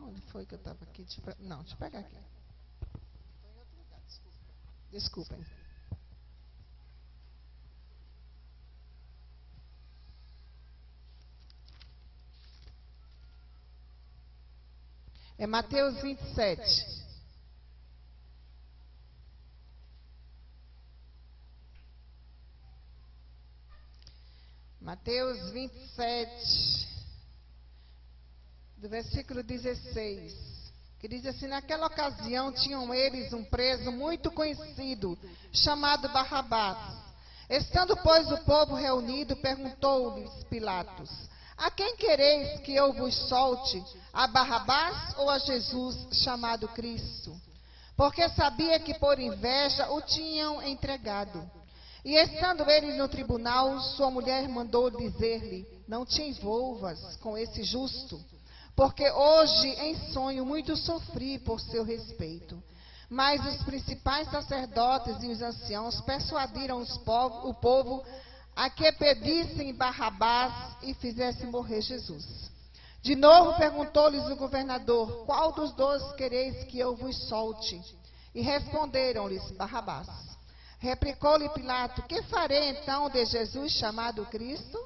Onde foi que eu estava aqui? Não, deixa eu pegar aqui. Desculpem. É Mateus 27. Mateus 27, do versículo 16, que diz assim: naquela ocasião tinham eles um preso muito conhecido, chamado Barrabás. Estando, pois, o povo reunido, perguntou-lhes Pilatos: a quem quereis que eu vos solte, a Barrabás ou a Jesus, chamado Cristo? Porque sabia que por inveja o tinham entregado. E estando ele no tribunal, sua mulher mandou dizer-lhe: não te envolvas com esse justo, porque hoje em sonho muito sofri por seu respeito. Mas os principais sacerdotes e os anciãos persuadiram o povo a que pedissem Barrabás e fizessem morrer Jesus. De novo perguntou-lhes o governador: qual dos dois quereis que eu vos solte? E responderam-lhes: Barrabás. Replicou-lhe Pilato: que farei então de Jesus chamado Cristo?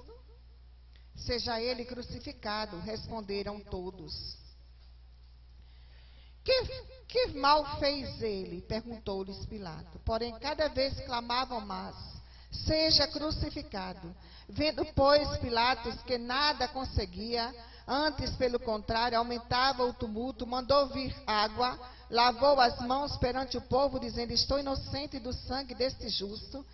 Seja ele crucificado. Responderam todos. Que mal fez ele? Perguntou-lhes Pilato. Porém, cada vez clamavam mais: seja crucificado. Vendo, pois, Pilatos que nada conseguia, antes, pelo contrário, aumentava o tumulto, mandou vir água, lavou as mãos perante o povo, dizendo: estou inocente do sangue deste justo,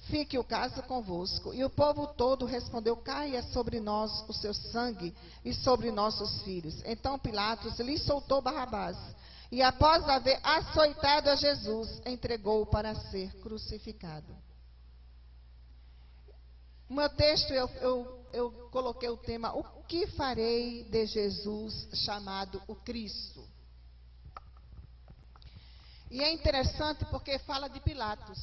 fique o caso convosco. E o povo todo respondeu: caia sobre nós o seu sangue e sobre nossos filhos. Então Pilatos lhe soltou Barrabás, e após haver açoitado a Jesus, entregou-o para ser crucificado. No meu texto eu coloquei o tema: o que farei de Jesus chamado o Cristo? E é interessante porque fala de Pilatos.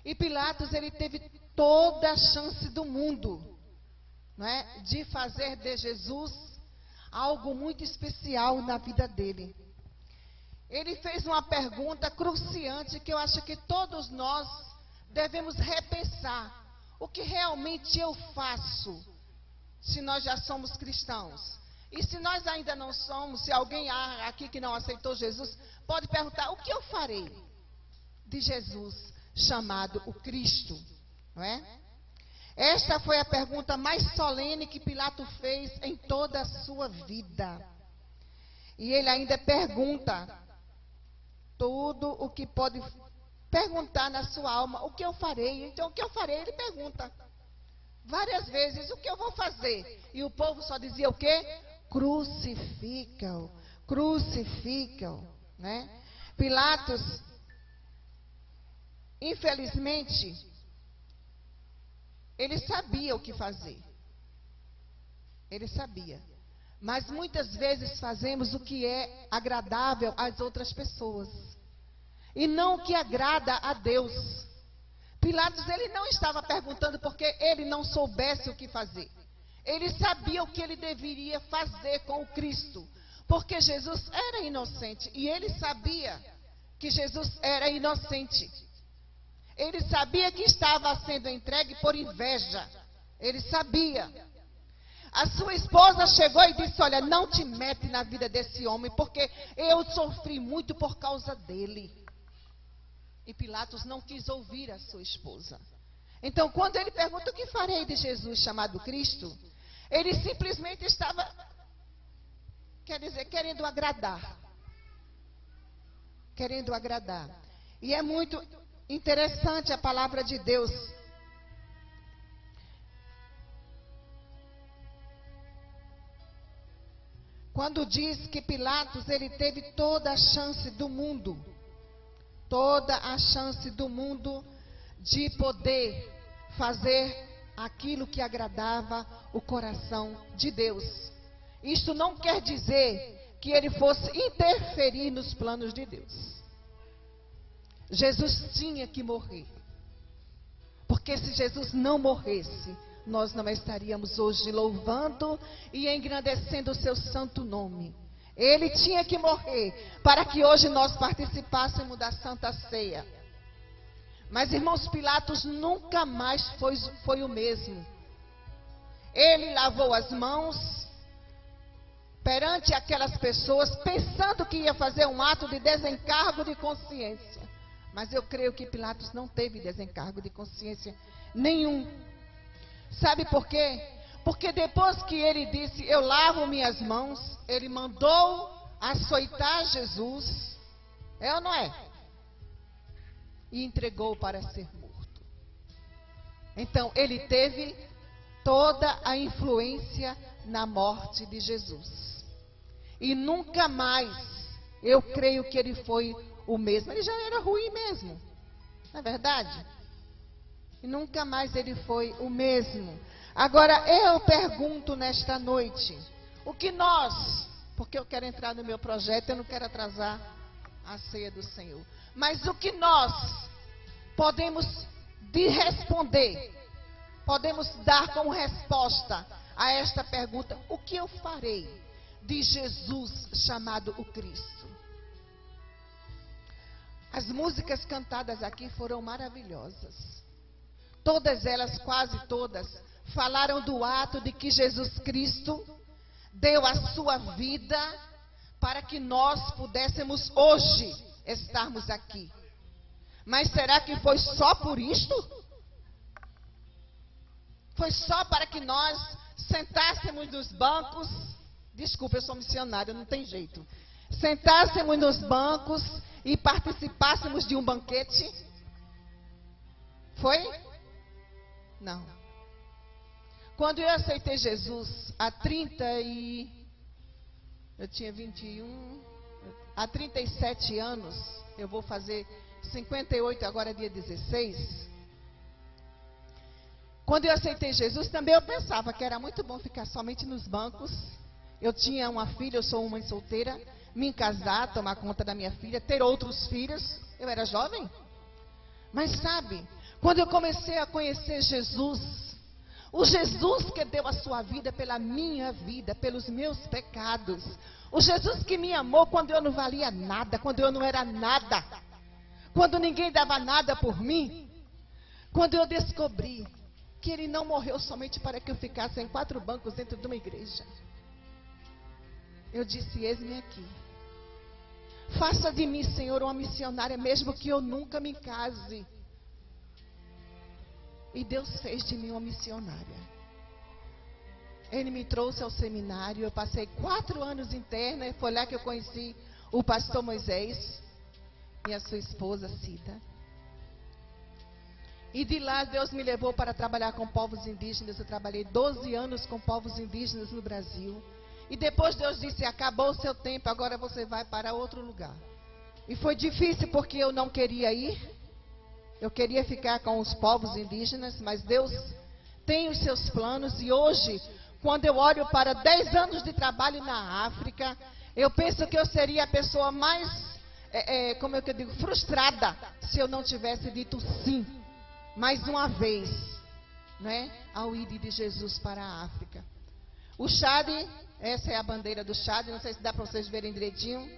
E Pilatos, ele teve toda a chance do mundo, não é, de fazer de Jesus algo muito especial na vida dele. Ele fez uma pergunta cruciante que eu acho que todos nós devemos repensar. O que realmente eu faço se nós já somos cristãos? E se nós ainda não somos, se alguém há aqui que não aceitou Jesus, pode perguntar: o que eu farei de Jesus chamado o Cristo? Não é? Esta foi a pergunta mais solene que Pilato fez em toda a sua vida. E ele ainda pergunta tudo o que pode perguntar na sua alma: o que eu farei? Então, o que eu farei? Ele pergunta várias vezes: o que eu vou fazer? E o povo só dizia o quê? Crucifica-o, crucifica-o, né? Pilatos, infelizmente, ele sabia o que fazer. Ele sabia. Mas muitas vezes fazemos o que é agradável às outras pessoas e não o que agrada a Deus. Pilatos, ele não estava perguntando porque ele não soubesse o que fazer. Ele sabia o que ele deveria fazer com o Cristo, porque Jesus era inocente e ele sabia que Jesus era inocente. Ele sabia que estava sendo entregue por inveja. Ele sabia. A sua esposa chegou e disse: olha, não te mete na vida desse homem, porque eu sofri muito por causa dele. E Pilatos não quis ouvir a sua esposa. Então, quando ele pergunta: o que farei de Jesus chamado Cristo? Ele simplesmente estava, querendo agradar. Querendo agradar. E é muito interessante a palavra de Deus. Quando diz que Pilatos, ele teve toda a chance do mundo. Toda a chance do mundo de poder fazer aquilo que agradava o coração de Deus. Isto não quer dizer que ele fosse interferir nos planos de Deus. Jesus tinha que morrer. Porque se Jesus não morresse, nós não estaríamos hoje louvando e engrandecendo o seu santo nome. Ele tinha que morrer para que hoje nós participássemos da Santa Ceia. Mas, irmãos, Pilatos nunca mais foi o mesmo. Ele lavou as mãos perante aquelas pessoas, pensando que ia fazer um ato de desencargo de consciência. Mas eu creio que Pilatos não teve desencargo de consciência nenhum. Sabe por quê? Porque depois que ele disse, eu lavo minhas mãos, ele mandou açoitar Jesus. É ou não é? E entregou para ser morto. Então, ele teve toda a influência na morte de Jesus. E nunca mais, eu creio que ele foi o mesmo. Ele já era ruim mesmo, não é verdade? E nunca mais ele foi o mesmo. Agora, eu pergunto nesta noite, o que nós, porque eu quero entrar no meu projeto, eu não quero atrasar a ceia do Senhor. Mas o que nós podemos responder, podemos dar como resposta a esta pergunta, o que eu farei de Jesus chamado o Cristo? As músicas cantadas aqui foram maravilhosas. Todas elas, quase todas, falaram do ato de que Jesus Cristo deu a sua vida para que nós pudéssemos hoje estarmos aqui. Mas será que foi só por isto? Foi só para que nós sentássemos nos bancos? Desculpa, eu sou missionária, não tem jeito. Sentássemos nos bancos e participássemos de um banquete? Foi? Não. Quando eu aceitei Jesus, eu tinha 21, há 37 anos, eu vou fazer 58 agora dia 16. Quando eu aceitei Jesus, também eu pensava que era muito bom ficar somente nos bancos. Eu tinha uma filha, eu sou uma mãe solteira, me casar, tomar conta da minha filha, ter outros filhos. Eu era jovem. Mas sabe, quando eu comecei a conhecer Jesus, o Jesus que deu a sua vida pela minha vida, pelos meus pecados, o Jesus que me amou quando eu não valia nada, quando eu não era nada, quando ninguém dava nada por mim, quando eu descobri que Ele não morreu somente para que eu ficasse em 4 bancos dentro de uma igreja, eu disse, eis-me aqui. Faça de mim, Senhor, uma missionária, mesmo que eu nunca me case. E Deus fez de mim uma missionária. Ele me trouxe ao seminário, eu passei 4 anos interna, e foi lá que eu conheci o pastor Moisés e a sua esposa Cida. E de lá Deus me levou para trabalhar com povos indígenas. Eu trabalhei 12 anos com povos indígenas no Brasil. E depois Deus disse, acabou o seu tempo, agora você vai para outro lugar. E foi difícil porque eu não queria ir. Eu queria ficar com os povos indígenas, mas Deus tem os seus planos. E hoje, quando eu olho para 10 anos de trabalho na África, eu penso que eu seria a pessoa mais, como é que eu digo, frustrada, se eu não tivesse dito sim, mais uma vez, né, ao ir de Jesus para a África. O Chad, essa é a bandeira do Chad, não sei se dá para vocês verem direitinho.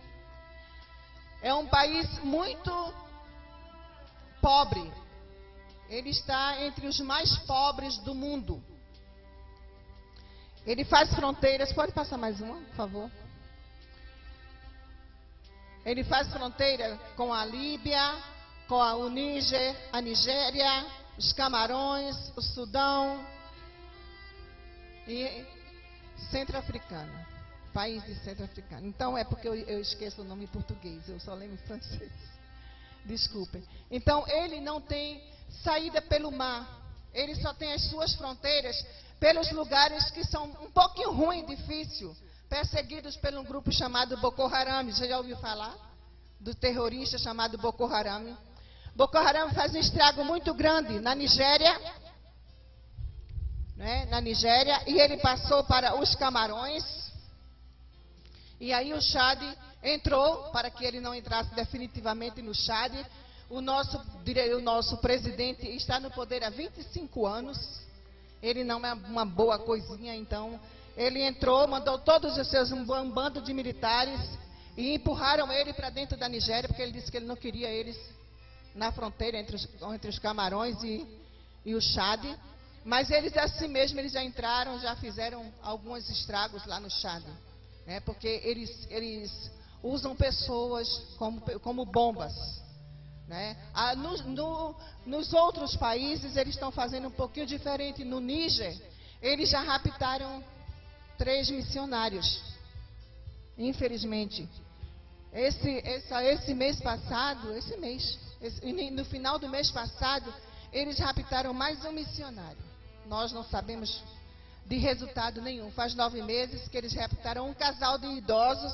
É um país muito pobre. Ele está entre os mais pobres do mundo. Ele faz fronteiras. Pode passar mais uma, por favor? Ele faz fronteira com a Líbia, com o Níger, a Nigéria, os Camarões, o Sudão e Centro-Africana. Países centro-africanos. Então é porque eu esqueço o nome em português, eu só lembro em francês. Desculpem. Então ele não tem saída pelo mar. Ele só tem as suas fronteiras pelos lugares que são um pouquinho ruim, difícil. Perseguidos por um grupo chamado Boko Haram. Você já ouviu falar do terrorista chamado Boko Haram? Boko Haram faz um estrago muito grande na Nigéria. Né? Na Nigéria. E ele passou para os Camarões. E aí o Chad entrou, para que ele não entrasse definitivamente no Chad. O nosso presidente está no poder há 25 anos. Ele não é uma boa coisinha, então ele entrou, mandou todos os seus um bando de militares e empurraram ele para dentro da Nigéria, porque ele disse que ele não queria eles na fronteira entre os Camarões e o Chad. Mas eles assim mesmo, eles já entraram, já fizeram alguns estragos lá no Chad, né? Porque eles usam pessoas como bombas, né? Nos outros países eles estão fazendo um pouquinho diferente. No Níger, eles já raptaram 3 missionários, infelizmente. Esse mês passado, no final do mês passado, eles raptaram mais um missionário. Nós não sabemos de resultado nenhum. Faz 9 meses que eles raptaram um casal de idosos.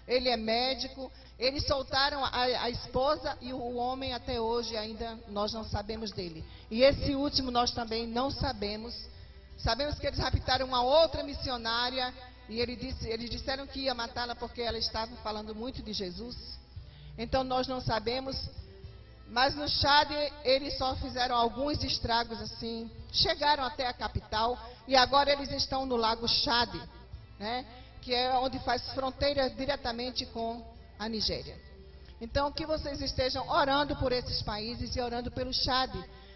Ele é médico. Eles soltaram a esposa e o homem até hoje ainda nós não sabemos dele. E esse último nós também não sabemos. Sabemos que eles raptaram uma outra missionária e eles disseram que ia matá-la porque ela estava falando muito de Jesus. Então nós não sabemos. Mas no Chad eles só fizeram alguns estragos assim, chegaram até a capital e agora eles estão no Lago Chad, né, que é onde faz fronteira diretamente com a Nigéria. Então que vocês estejam orando por esses países e orando pelo Chad,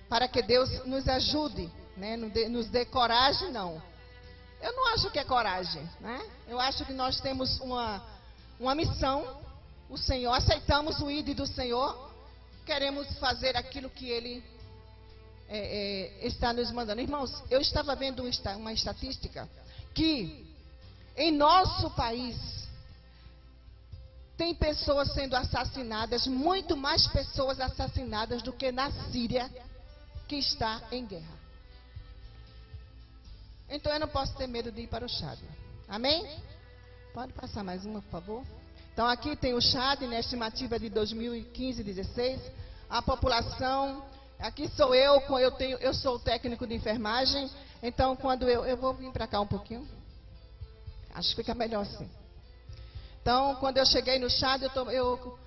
para que Deus nos ajude, né, nos dê coragem. Não, eu não acho que é coragem, né? Eu acho que nós temos uma missão. O Senhor, aceitamos o ID do Senhor. Queremos fazer aquilo que Ele está nos mandando. Irmãos, eu estava vendo uma estatística que em nosso país tem pessoas sendo assassinadas, muito mais pessoas assassinadas do que na Síria, que está em guerra. Então eu não posso ter medo de ir para o Chad. Amém? Pode passar mais uma, por favor? Então aqui tem o Chad, na estimativa de 2015 e 2016, a população, aqui sou eu sou o técnico de enfermagem, então quando eu vou vir para cá um pouquinho, acho que fica melhor assim. Então quando eu cheguei no Chad, eu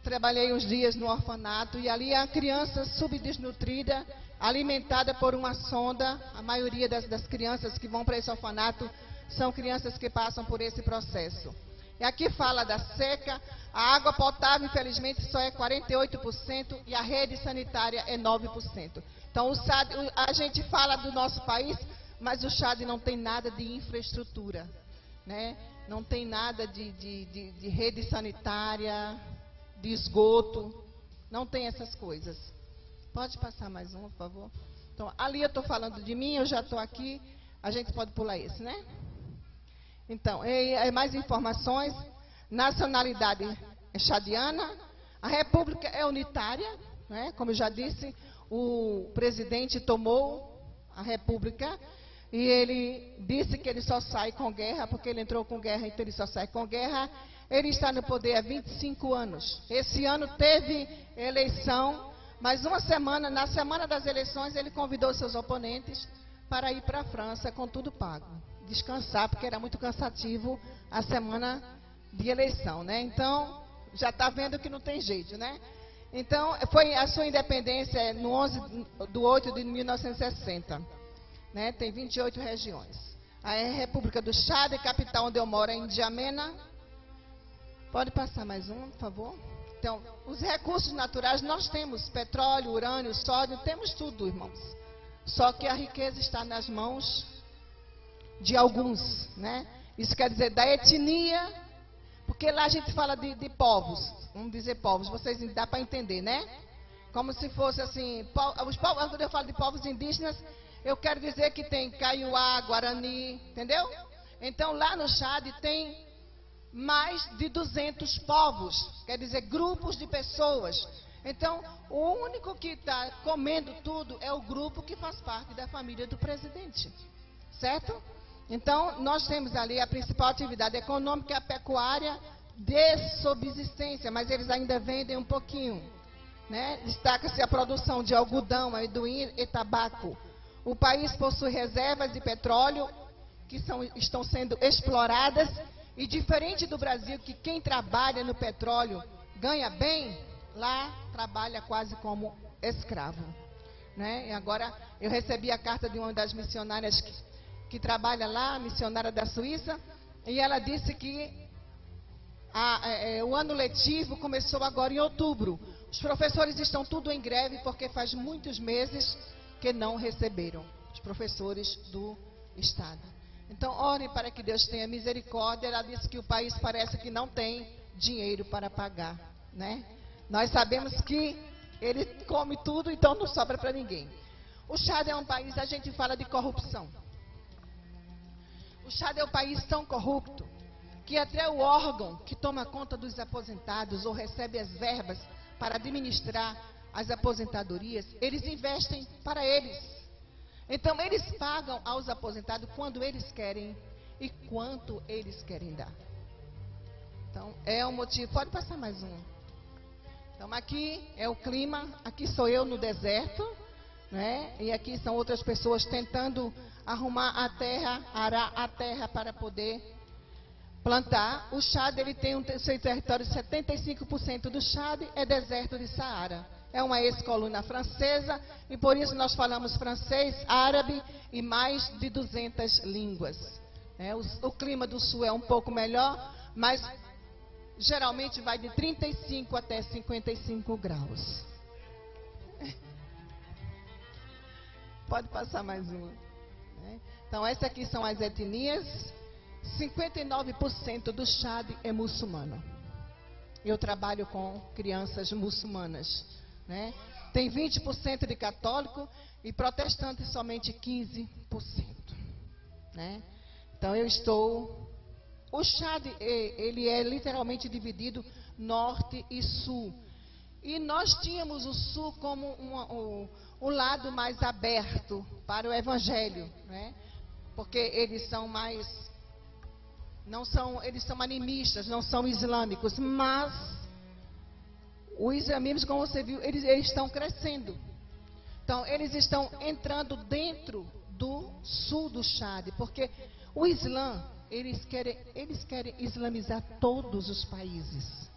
trabalhei uns dias no orfanato e ali a criança subdesnutrida, alimentada por uma sonda. A maioria das crianças que vão para esse orfanato são crianças que passam por esse processo. E aqui fala da seca, a água potável, infelizmente, só é 48% e a rede sanitária é 9%. Então, a gente fala do nosso país, mas o Chad não tem nada de infraestrutura, né? Não tem nada de rede sanitária, de esgoto, não tem essas coisas. Pode passar mais uma, por favor? Então, ali eu estou falando de mim, eu já estou aqui, a gente pode pular esse, né? Então, mais informações. Nacionalidade é chadiana. A república é unitária, né? Como eu já disse, o presidente tomou a república e ele disse que ele só sai com guerra, porque ele entrou com guerra, então ele só sai com guerra. Ele está no poder há 25 anos. Esse ano teve eleição, mas na semana das eleições, ele convidou seus oponentes para ir para a França com tudo pago. Descansar, porque era muito cansativo a semana de eleição, né? Então, já está vendo que não tem jeito, né? Então, foi a sua independência no 11/8 de 1960, né? Tem 28 regiões. A República do Chad, capital onde eu moro, é em N'Djamena. Pode passar mais um, por favor? Então, os recursos naturais, nós temos petróleo, urânio, sódio, temos tudo, irmãos. Só que a riqueza está nas mãos de alguns, né? Isso quer dizer da etnia, porque lá a gente fala de povos, vamos dizer povos, vocês dá para entender, né? Como se fosse assim, os povos, quando eu falo de povos indígenas, eu quero dizer que tem Kaiowá, Guarani, entendeu? Então lá no Chad tem mais de 200 povos, quer dizer grupos de pessoas. Então o único que está comendo tudo é o grupo que faz parte da família do presidente, certo? Então, nós temos ali a principal atividade econômica, a pecuária de subsistência, mas eles ainda vendem um pouquinho, né? Destaca-se a produção de algodão, amendoim e tabaco. O país possui reservas de petróleo que estão sendo exploradas e, diferente do Brasil, que quem trabalha no petróleo ganha bem, lá trabalha quase como escravo, né? E agora eu recebi a carta de uma das missionárias que trabalha lá, missionária da Suíça, e ela disse que o ano letivo começou agora em outubro. Os professores estão tudo em greve porque faz muitos meses que não receberam, os professores do Estado. Então, orem para que Deus tenha misericórdia. Ela disse que o país parece que não tem dinheiro para pagar, né? Nós sabemos que ele come tudo, então não sobra para ninguém. O Chad é um país, a gente fala de corrupção. O Chad é um país tão corrupto que até o órgão que toma conta dos aposentados ou recebe as verbas para administrar as aposentadorias, eles investem para eles. Então, eles pagam aos aposentados quando eles querem e quanto eles querem dar. Então, é um motivo. Pode passar mais um. Então, aqui é o clima. Aqui sou eu no deserto, né? E aqui são outras pessoas tentando arrumar a terra, arar a terra para poder plantar. O Chad, ele tem seu território, 75% do Chad é deserto de Saara. É uma ex-colônia francesa e por isso nós falamos francês, árabe e mais de 200 línguas. O clima do sul é um pouco melhor, mas geralmente vai de 35 até 55 graus. Pode passar mais uma. Então, essas aqui são as etnias. 59% do Chad é muçulmano. Eu trabalho com crianças muçulmanas, né? Tem 20% de católico e protestante somente 15%, né? Então eu estou... O Chad, ele é literalmente dividido norte e sul. E nós tínhamos o sul como um lado mais aberto para o evangelho, né? Porque eles são mais... eles são animistas, não são islâmicos, mas os islamismos, como você viu, eles estão crescendo. Então, eles estão entrando dentro do sul do Chad, porque o Islã, eles querem islamizar todos os países.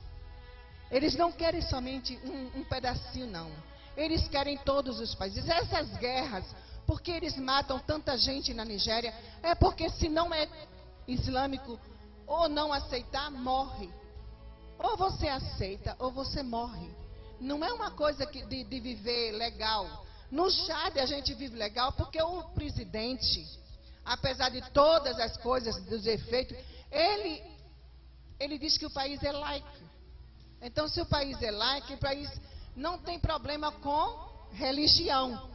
Eles não querem somente um pedacinho, não. Eles querem todos os países. Essas guerras, porque eles matam tanta gente na Nigéria, é porque se não é islâmico, ou não aceitar, morre. Ou você aceita, ou você morre. Não é uma coisa de viver legal. No Chad a gente vive legal porque o presidente, apesar de todas as coisas, dos efeitos, ele diz que o país é laico. Então, se o país é laico, o país não tem problema com religião.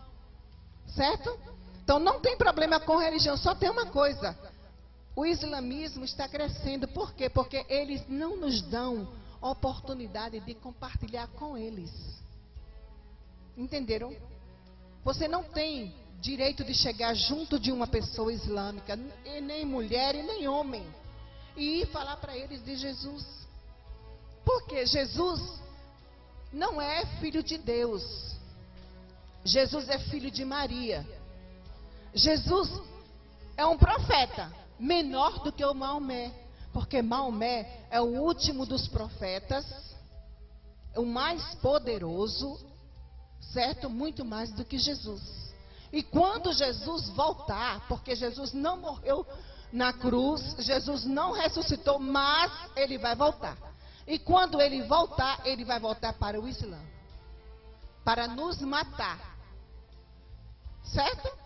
Certo? Então, não tem problema com religião, só tem uma coisa. O islamismo está crescendo. Por quê? Porque eles não nos dão oportunidade de compartilhar com eles. Entenderam? Você não tem direito de chegar junto de uma pessoa islâmica, e nem mulher e nem homem, e ir falar para eles de Jesus. Porque Jesus não é filho de Deus. Jesus é filho de Maria. Jesus é um profeta, menor do que o Maomé, porque Maomé é o último dos profetas, o mais poderoso, certo? Muito mais do que Jesus. E quando Jesus voltar, porque Jesus não morreu na cruz, Jesus não ressuscitou, mas ele vai voltar. E quando ele vai voltar para o Islã, para nos matar. Certo?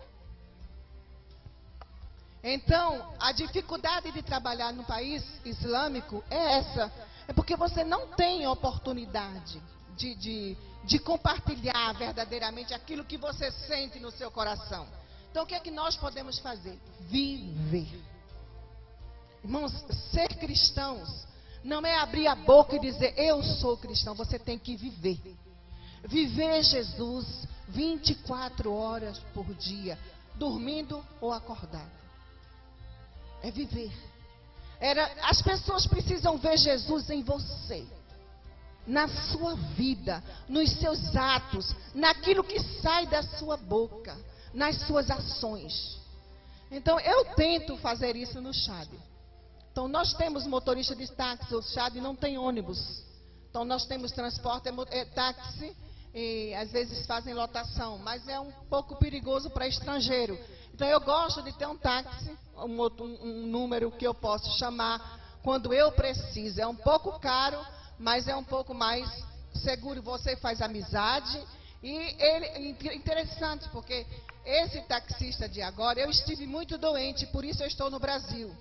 Então, a dificuldade de trabalhar no país islâmico é essa. É porque você não tem oportunidade de compartilhar verdadeiramente aquilo que você sente no seu coração. Então, o que é que nós podemos fazer? Viver. Irmãos, ser cristãos não é abrir a boca e dizer, eu sou cristão. Você tem que viver. Viver Jesus 24 horas por dia, dormindo ou acordado. É viver. As pessoas precisam ver Jesus em você, na sua vida, nos seus atos, naquilo que sai da sua boca, nas suas ações. Então, eu tento fazer isso no Chad. Então, nós temos motorista de táxi, o Chad não tem ônibus. Então, nós temos transporte, táxi, e às vezes fazem lotação, mas é um pouco perigoso para estrangeiro. Então eu gosto de ter um táxi, um número que eu posso chamar quando eu preciso. É um pouco caro, mas é um pouco mais seguro. Você faz amizade. E ele, interessante, porque esse taxista de agora, eu estive muito doente, por isso eu estou no Brasil.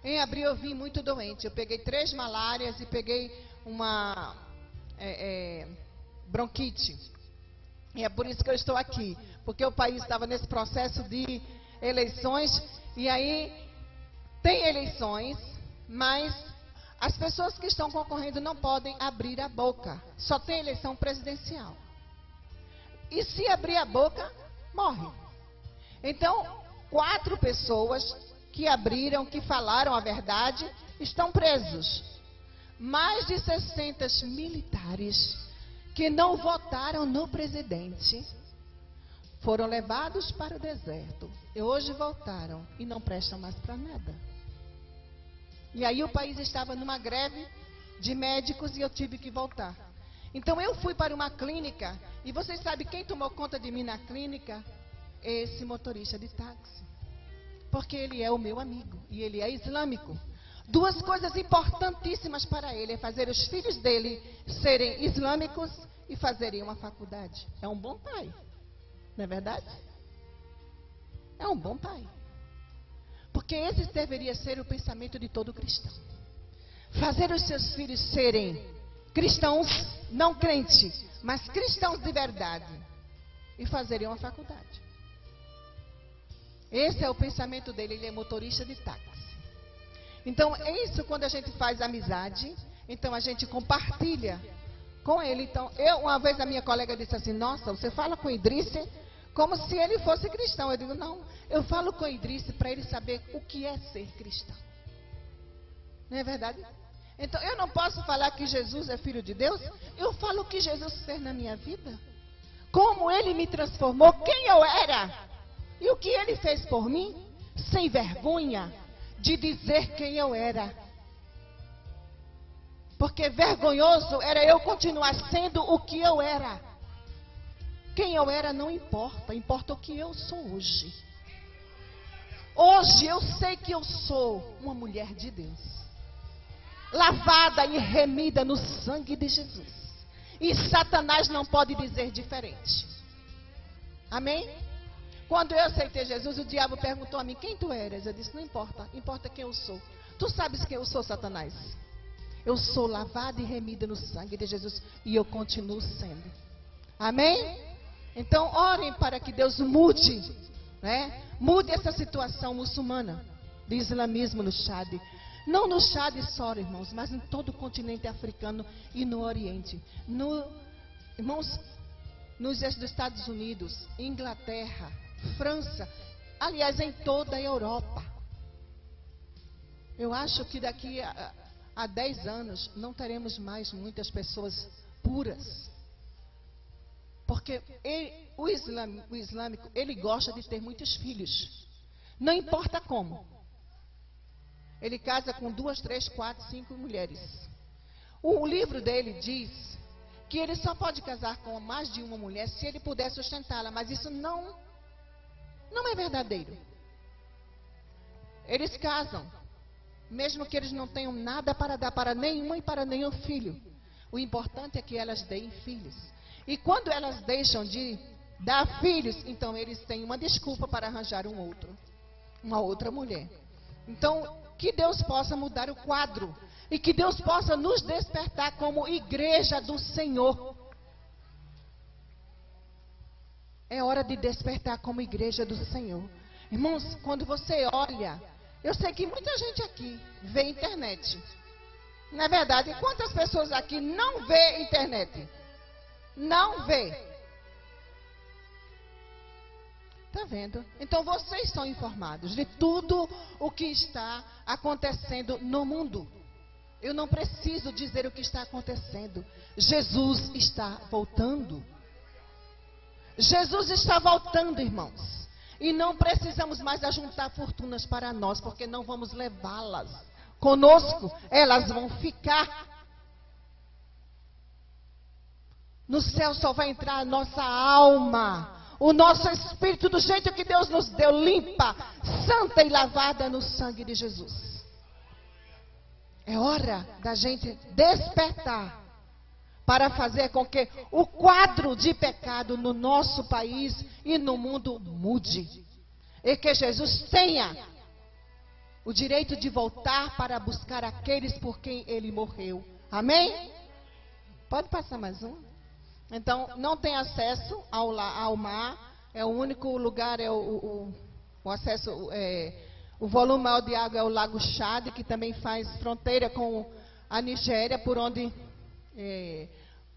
Em abril eu vim muito doente. Eu peguei 3 malárias e peguei uma bronquite. E é por isso que eu estou aqui. Porque o país estava nesse processo de eleições. E aí tem eleições, mas as pessoas que estão concorrendo não podem abrir a boca. Só tem eleição presidencial. E se abrir a boca, morre. Então, 4 pessoas que abriram, que falaram a verdade, estão presos. Mais de 60 militares que não votaram no presidente foram levados para o deserto. E hoje voltaram e não prestam mais para nada. E aí o país estava numa greve de médicos e eu tive que voltar. Então eu fui para uma clínica e vocês sabem quem tomou conta de mim na clínica? Esse motorista de táxi. Porque ele é o meu amigo e ele é islâmico. 2 coisas importantíssimas para ele é fazer os filhos dele serem islâmicos e fazerem uma faculdade. É um bom pai, não é verdade? É um bom pai. Porque esse deveria ser o pensamento de todo cristão. Fazer os seus filhos serem cristãos, não crentes, mas cristãos de verdade. E fazerem uma faculdade. Esse é o pensamento dele, ele é motorista de táxi. Então, é isso quando a gente faz amizade, então a gente compartilha com ele. Então, uma vez a minha colega disse assim, nossa, você fala com o Idrice como se ele fosse cristão. Eu digo, não, eu falo com o Idrice para ele saber o que é ser cristão. Não é verdade? Então, eu não posso falar que Jesus é filho de Deus. Eu falo o que Jesus fez na minha vida. Como ele me transformou, quem eu era. E o que ele fez por mim, sem vergonha de dizer quem eu era. Porque vergonhoso era eu continuar sendo o que eu era. Quem eu era não importa, importa o que eu sou hoje. Hoje eu sei que eu sou uma mulher de Deus. Lavada e remida no sangue de Jesus. E Satanás não pode dizer diferente. Amém? Quando eu aceitei Jesus, o diabo perguntou a mim, quem tu eras? Eu disse, não importa, importa quem eu sou. Tu sabes quem eu sou, Satanás? Eu sou lavada e remida no sangue de Jesus. E eu continuo sendo. Amém? Então, orem para que Deus mude, né? Mude essa situação muçulmana, de islamismo no Chad. Não no Chad só, irmãos, mas em todo o continente africano e no Oriente. Irmãos, nos Estados Unidos, Inglaterra, França, aliás, em toda a Europa. Eu acho que daqui a 10 anos não teremos mais muitas pessoas puras. Porque o islâmico, ele gosta de ter muitos filhos. Não importa como. Ele casa com 2, 3, 4, 5 mulheres. O livro dele diz que ele só pode casar com mais de uma mulher se ele puder sustentá-la. Mas isso não é verdadeiro. Eles casam, mesmo que eles não tenham nada para dar para nenhuma e para nenhum filho. O importante é que elas deem filhos. E quando elas deixam de dar filhos, então eles têm uma desculpa para arranjar uma outra mulher. Então, que Deus possa mudar o quadro. E que Deus possa nos despertar como igreja do Senhor. É hora de despertar como igreja do Senhor. Irmãos, quando você olha, eu sei que muita gente aqui vê internet. Não é verdade? Quantas pessoas aqui não vê internet? Não vê. Está vendo? Então vocês estão informados de tudo o que está acontecendo no mundo. Eu não preciso dizer o que está acontecendo. Jesus está voltando. Jesus está voltando, irmãos. E não precisamos mais ajuntar fortunas para nós, porque não vamos levá-las conosco. Elas vão ficar. No céu só vai entrar a nossa alma. o nosso espírito do jeito que Deus nos deu, limpa, santa e lavada no sangue de Jesus. É hora da gente despertar para fazer com que o quadro de pecado no nosso país e no mundo mude. E que Jesus tenha o direito de voltar para buscar aqueles por quem ele morreu. Amém? Pode passar mais um. Então, não tem acesso ao mar. É o único lugar, o acesso, o volume maior de água é o Lago Chad, que também faz fronteira com a Nigéria, por onde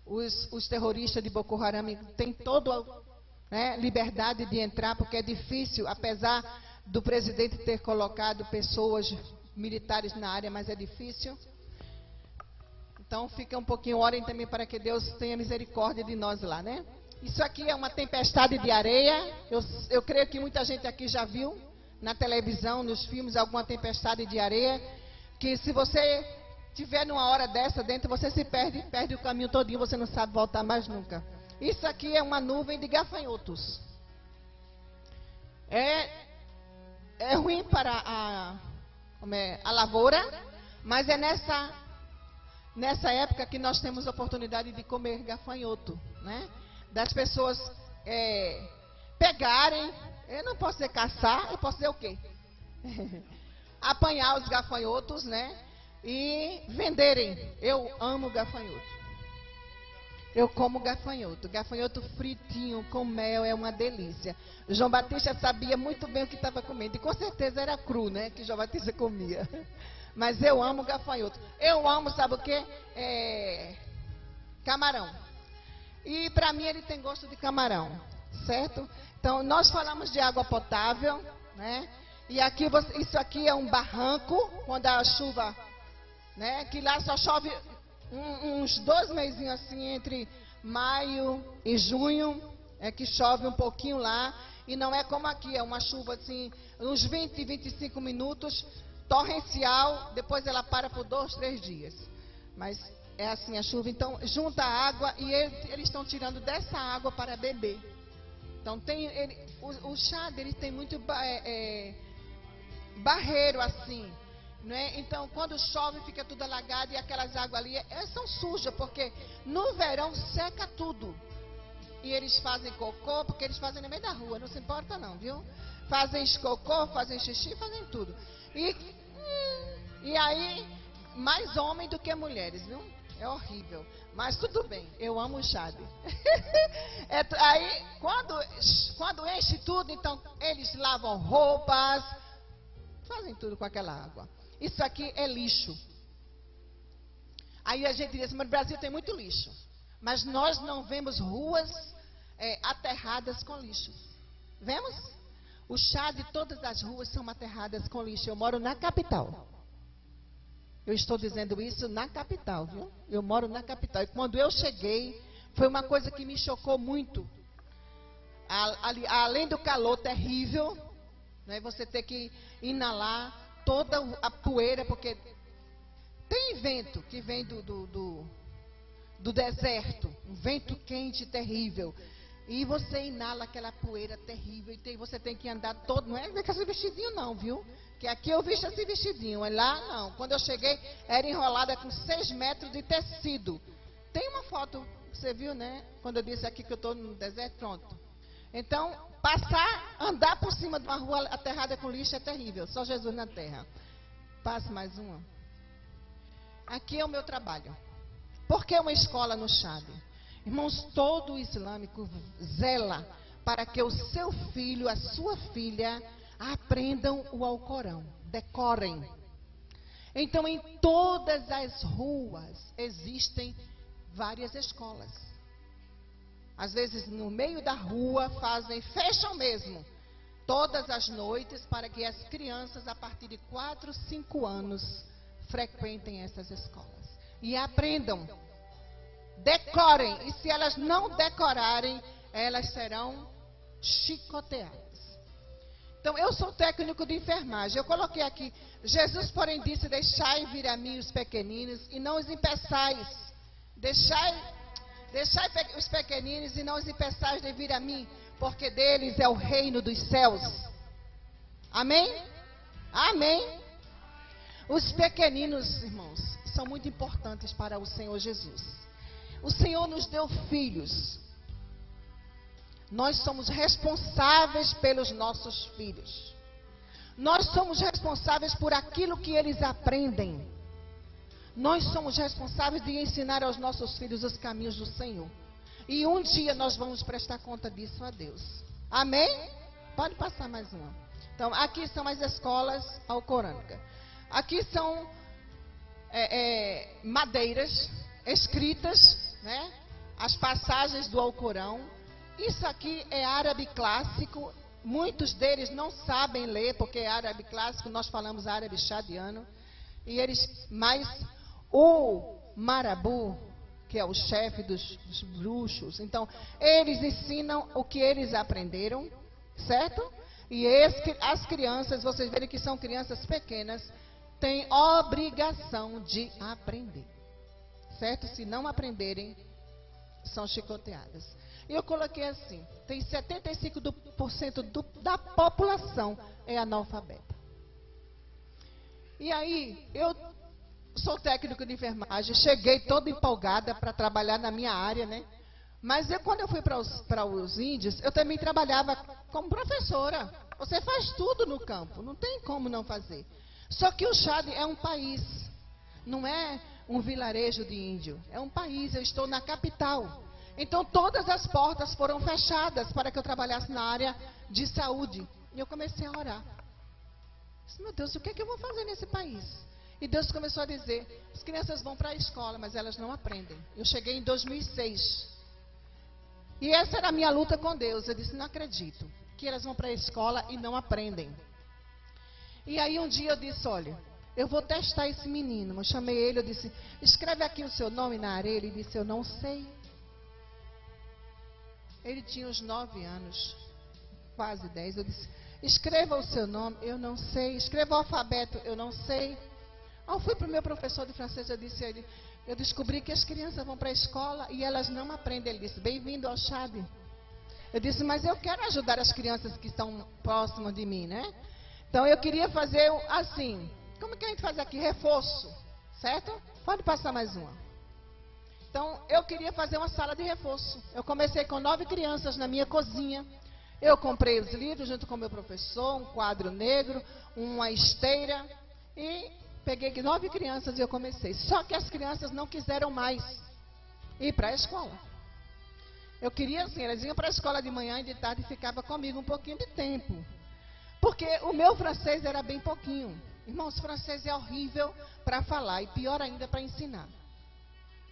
os terroristas de Boko Haram têm toda liberdade de entrar, porque é difícil, apesar do presidente ter colocado pessoas militares na área, mas é difícil. Então fica um pouquinho, orem também para que Deus tenha misericórdia de nós lá, né? Isso aqui é uma tempestade de areia. Eu creio que muita gente aqui já viu na televisão, nos filmes, alguma tempestade de areia, que se você tiver numa hora dessa dentro, você se perde o caminho todinho, você não sabe voltar mais nunca. Isso aqui é uma nuvem de gafanhotos. É ruim para a lavoura, mas é nessa época que nós temos a oportunidade de comer gafanhoto, né? Das pessoas pegarem, eu não posso dizer caçar, eu posso dizer o quê? Apanhar os gafanhotos, né? E venderem. Eu amo gafanhoto. Eu como gafanhoto. Gafanhoto fritinho com mel é uma delícia. João Batista sabia muito bem o que estava comendo. E com certeza era cru, né? Que João Batista comia. Mas eu amo gafanhoto. Eu amo, sabe o quê? Camarão. E para mim ele tem gosto de camarão. Certo? Então nós falamos de água potável, né? E aqui isso aqui é um barranco, quando a chuva, né? Que lá só chove uns 2 mesinhos assim, entre maio e junho, é que chove um pouquinho lá. E não é como aqui, é uma chuva assim, uns 20, 25 minutos, torrencial, depois ela para por 2, 3 dias. Mas é assim a chuva, então junta a água e eles estão tirando dessa água para beber. Então o Chad, ele tem muito barreiro assim, né? Então quando chove fica tudo alagado e aquelas águas ali são sujas, porque no verão seca tudo. E eles fazem cocô, porque eles fazem no meio da rua, não se importa não, viu? Fazem cocô, fazem xixi, fazem tudo. E aí, mais homem do que mulheres, viu? É horrível. Mas tudo bem, eu amo o Chad. Aí, quando enche tudo, então eles lavam roupas, fazem tudo com aquela água. Isso aqui é lixo. Aí a gente diz, mas no Brasil tem muito lixo. Mas nós não vemos ruas aterradas com lixo. Vemos? O Chad, todas as ruas são aterradas com lixo. Eu moro na capital. Eu estou dizendo isso na capital, viu? Eu moro na capital. E quando eu cheguei, foi uma coisa que me chocou muito. Além do calor terrível, né, você ter que inalar toda a poeira, porque tem vento que vem do deserto, um vento quente terrível. E você inala aquela poeira terrível. E você tem que andar todo. Não é com esse vestidinho, não, viu? Que aqui eu visto esse vestidinho. Lá, não. Quando eu cheguei, era enrolada com 6 metros de tecido. Tem uma foto, você viu, né? Quando eu disse aqui que eu estou no deserto, pronto. Então, andar por cima de uma rua aterrada com lixo é terrível. Só Jesus na terra. Passe mais uma. Aqui é o meu trabalho. Por que uma escola no Chad? Irmãos, todo o islâmico zela para que o seu filho, a sua filha, aprendam o Alcorão, decorem. Então, em todas as ruas existem várias escolas. Às vezes, no meio da rua, fecham mesmo, todas as noites, para que as crianças, a partir de 4, 5 anos, frequentem essas escolas e aprendam. Decorem, e se elas não decorarem, elas serão chicoteadas. Então, eu sou técnico de enfermagem. Eu coloquei aqui, Jesus, porém, disse, deixai vir a mim os pequeninos e não os impeçais. Deixai os pequeninos e não os impeçais de vir a mim, porque deles é o reino dos céus. Amém? Amém. Os pequeninos, irmãos, são muito importantes para o Senhor Jesus. O Senhor nos deu filhos. Nós somos responsáveis pelos nossos filhos. Nós somos responsáveis por aquilo que eles aprendem. Nós somos responsáveis de ensinar aos nossos filhos os caminhos do Senhor. E um dia nós vamos prestar conta disso a Deus. Amém? Pode passar mais uma. Então, aqui são as escolas alcorânicas. Aqui são madeiras escritas, né? As passagens do Alcorão. Isso aqui é árabe clássico. Muitos deles não sabem ler, porque é árabe clássico, nós falamos árabe chadiano. Mas o Marabu, que é o chefe dos bruxos, então, eles ensinam o que eles aprenderam, certo? E as crianças, vocês verem que são crianças pequenas, têm obrigação de aprender, certo? Se não aprenderem, são chicoteadas. E eu coloquei assim, tem 75% da população é analfabeta. E aí, eu sou técnico de enfermagem, cheguei toda empolgada para trabalhar na minha área, né? Mas quando eu fui para os índios, eu também trabalhava como professora. Você faz tudo no campo, não tem como não fazer. Só que o Chad é um país, não é um vilarejo de índio, é um país, eu estou na capital. Então todas as portas foram fechadas para que eu trabalhasse na área de saúde. E eu comecei a orar. Disse, meu Deus, o que é que eu vou fazer nesse país? E Deus começou a dizer, as crianças vão para a escola, mas elas não aprendem. Eu cheguei em 2006. E essa era a minha luta com Deus. Eu disse, não acredito que elas vão para a escola e não aprendem. E aí um dia eu disse, olha, eu vou testar esse menino. Eu chamei ele, eu disse, escreve aqui o seu nome na areia. Ele disse, eu não sei. Ele tinha uns 9 anos, quase 10. Eu disse, escreva o seu nome, eu não sei. Escreva o alfabeto, eu não sei. Eu fui para o meu professor de francês, eu disse a ele, eu descobri que as crianças vão para a escola e elas não aprendem. Ele disse, bem-vindo ao Chad. Eu disse, mas eu quero ajudar as crianças que estão próximas de mim, né? Então eu queria fazer assim, como que a gente faz aqui? Reforço, certo? Pode passar mais uma. Então, eu queria fazer uma sala de reforço. Eu comecei com 9 crianças na minha cozinha. Eu comprei os livros junto com o meu professor, um quadro negro, uma esteira. E peguei 9 crianças e eu comecei. Só que as crianças não quiseram mais ir para a escola. Eu queria assim, elas iam para a escola de manhã e de tarde e ficavam comigo um pouquinho de tempo. Porque o meu francês era bem pouquinho. Irmãos, francês é horrível para falar e pior ainda para ensinar.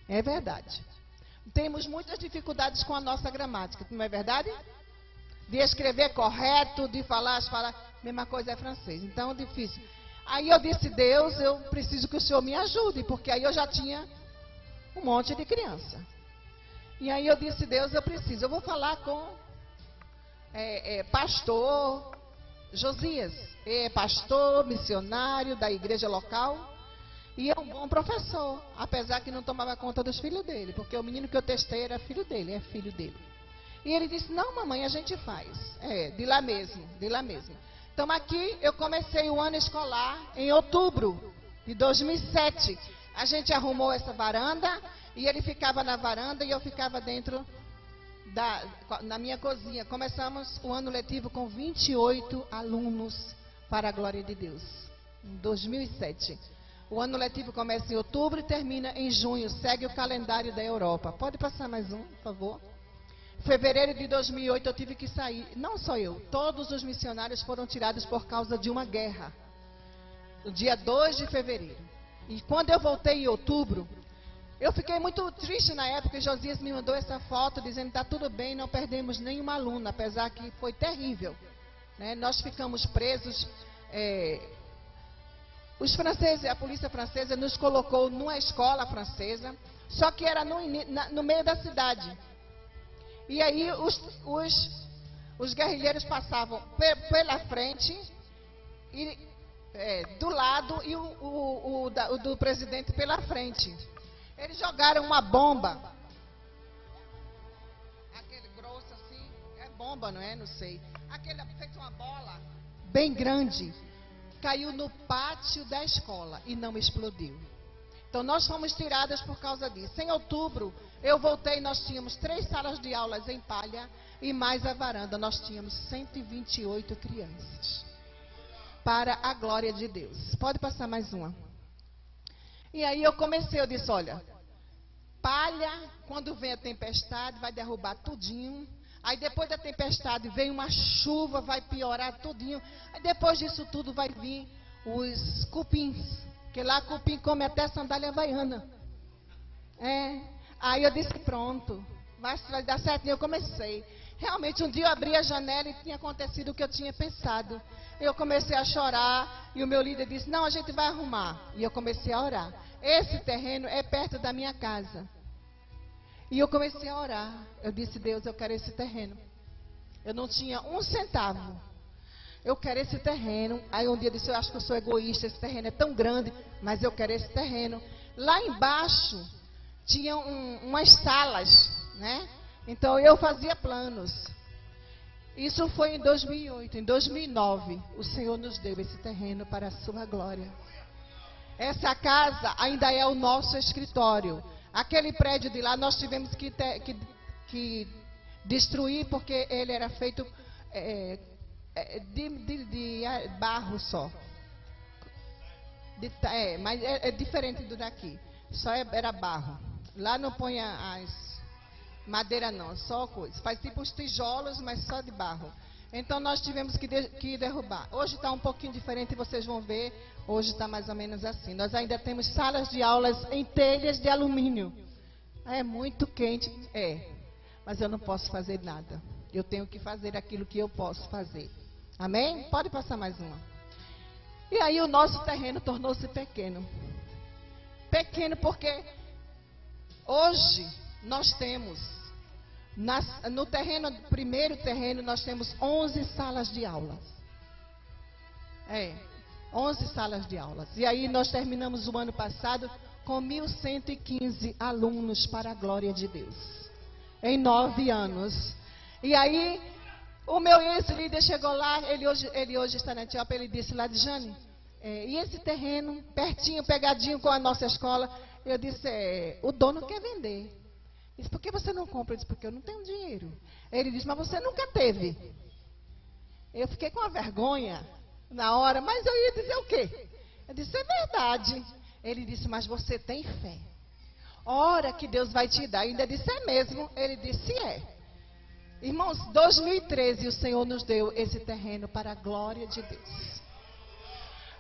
É verdade. Temos muitas dificuldades com a nossa gramática, não é verdade? De escrever correto, de falar, mesma coisa é francês. Então, é difícil. Aí eu disse, Deus, eu preciso que o Senhor me ajude, porque aí eu já tinha um monte de criança. E aí eu disse, Deus, eu vou falar com pastor Josias. É pastor, missionário da igreja local. E é um bom professor, apesar que não tomava conta dos filhos dele, porque o menino que eu testei era filho dele, é filho dele. E ele disse, não mamãe, a gente faz. De lá mesmo, de lá mesmo. Então aqui eu comecei o ano escolar em outubro de 2007. A gente arrumou essa varanda e ele ficava na varanda e eu ficava dentro na minha cozinha. Começamos o ano letivo com 28 alunos para a glória de Deus, em 2007. O ano letivo começa em outubro e termina em junho. Segue o calendário da Europa. Pode passar mais um, por favor. Fevereiro de 2008 eu tive que sair. Não só eu. Todos os missionários foram tirados por causa de uma guerra. No dia 2 de fevereiro. E quando eu voltei em outubro, eu fiquei muito triste na época. E Josias me mandou essa foto dizendo que está tudo bem, não perdemos nenhuma aluna. Apesar que foi terrível. Né? Nós ficamos presos... Os franceses, a polícia francesa nos colocou numa escola francesa, só que era no meio da cidade. E aí os guerrilheiros passavam pela frente, e, do lado, e o do presidente pela frente. Eles jogaram uma bomba, aquele grosso assim, bomba, não é? Não sei. Aquele feito uma bola bem grande. Caiu no pátio da escola e não explodiu. Então, nós fomos tiradas por causa disso. Em outubro, eu voltei, nós tínhamos 3 salas de aulas em palha e mais a varanda. Nós tínhamos 128 crianças. Para a glória de Deus. Pode passar mais uma. E aí eu comecei, eu disse, olha, palha, quando vem a tempestade, vai derrubar tudinho. Aí depois da tempestade vem uma chuva, vai piorar tudinho. Aí depois disso tudo vai vir os cupins. Porque lá cupim come até sandália havaiana. Aí eu disse, pronto, vai dar certo. E eu comecei. Realmente, um dia eu abri a janela e tinha acontecido o que eu tinha pensado. Eu comecei a chorar e o meu líder disse, não, a gente vai arrumar. E eu comecei a orar. Esse terreno é perto da minha casa. E eu comecei a orar. Eu disse, Deus, eu quero esse terreno. Eu não tinha um centavo. Eu quero esse terreno. Aí um dia eu disse, eu acho que eu sou egoísta, esse terreno é tão grande, mas eu quero esse terreno. Lá embaixo tinha umas salas, né? Então eu fazia planos. Isso foi em 2008. Em 2009, o Senhor nos deu esse terreno para a sua glória. Essa casa ainda é o nosso escritório. Aquele prédio de lá nós tivemos que destruir porque ele era feito de barro só. Mas é diferente do daqui. Só era barro. Lá não põe as madeira não, só coisa. Faz tipo os tijolos, mas só de barro. Então nós tivemos que derrubar. Hoje está um pouquinho diferente, vocês vão ver. Hoje está mais ou menos assim. Nós ainda temos salas de aulas em telhas de alumínio. É muito quente, mas eu não posso fazer nada. Eu tenho que fazer aquilo que eu posso fazer. Amém? Pode passar mais uma. E aí o nosso terreno tornou-se pequeno. Pequeno porque hoje nós temos, no terreno, primeiro terreno, nós temos 11 salas de aulas. 11 salas de aulas. E aí nós terminamos o ano passado com 1.115 alunos para a glória de Deus. Em 9 anos. E aí, o meu ex-líder chegou lá, ele hoje está na Etiópia, ele disse lá, Jane, e esse terreno, pertinho, pegadinho com a nossa escola? Eu disse, o dono quer vender. Ele disse, por que você não compra? Eu disse, porque eu não tenho dinheiro. Ele disse, mas você nunca teve. Eu fiquei com uma vergonha na hora, mas eu ia dizer o quê? Eu disse, é verdade. Ele disse, mas você tem fé. Ora que Deus vai te dar. Eu ainda disse, é mesmo? Ele disse, é. Irmãos, 2013 o Senhor nos deu esse terreno para a glória de Deus.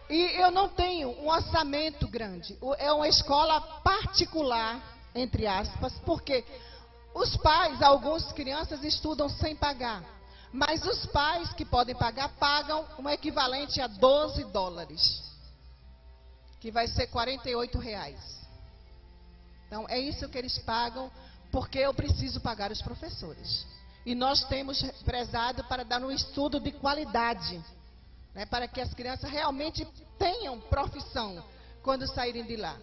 E eu não tenho um orçamento grande. É uma escola particular, entre aspas, porque os pais, algumas crianças estudam sem pagar. Mas os pais que podem pagar, pagam um equivalente a $12. Que vai ser R$48. Então, é isso que eles pagam, porque eu preciso pagar os professores. E nós temos prezado para dar um estudo de qualidade, né, para que as crianças realmente tenham profissão quando saírem de lá.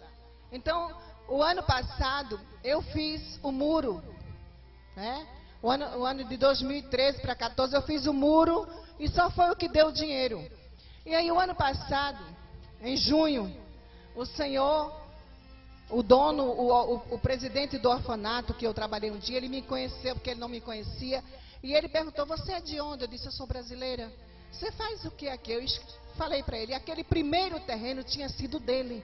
Então, o ano passado, eu fiz o muro, né? O ano de 2013 para 2014, eu fiz o muro e só foi o que deu dinheiro. E aí, o ano passado, em junho, o senhor, o dono, o presidente do orfanato, que eu trabalhei um dia, ele me conheceu, porque ele não me conhecia, e ele perguntou, você é de onde? Eu disse, eu sou brasileira. Você faz o que aqui? Eu falei para ele, aquele primeiro terreno tinha sido dele.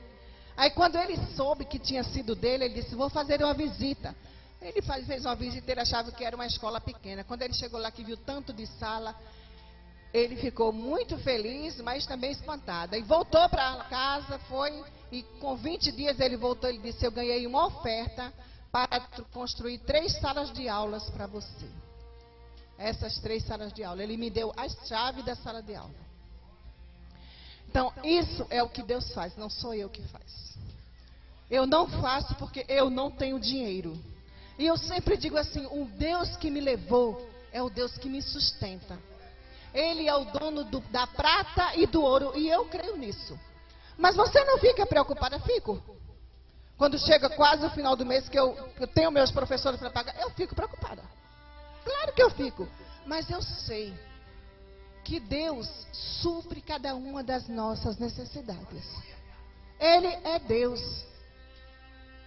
Aí quando ele soube que tinha sido dele, ele disse, vou fazer uma visita. Ele fez uma visita, ele achava que era uma escola pequena. Quando ele chegou lá, que viu tanto de sala, ele ficou muito feliz, mas também espantado. E voltou para casa, foi, e com 20 dias ele voltou, ele disse, eu ganhei uma oferta para construir 3 salas de aulas para você. Essas 3 salas de aula. Ele me deu a chave da sala de aula. Então, isso é o que Deus faz, não sou eu que faço. Eu não faço porque eu não tenho dinheiro. E eu sempre digo assim, o Deus que me levou é o Deus que me sustenta. Ele é o dono da prata e do ouro, e eu creio nisso. Mas você não fica preocupada? Fico. Quando chega quase o final do mês, que eu tenho meus professores para pagar, eu fico preocupada. Claro que eu fico. Mas eu sei que Deus supre cada uma das nossas necessidades. Ele é Deus.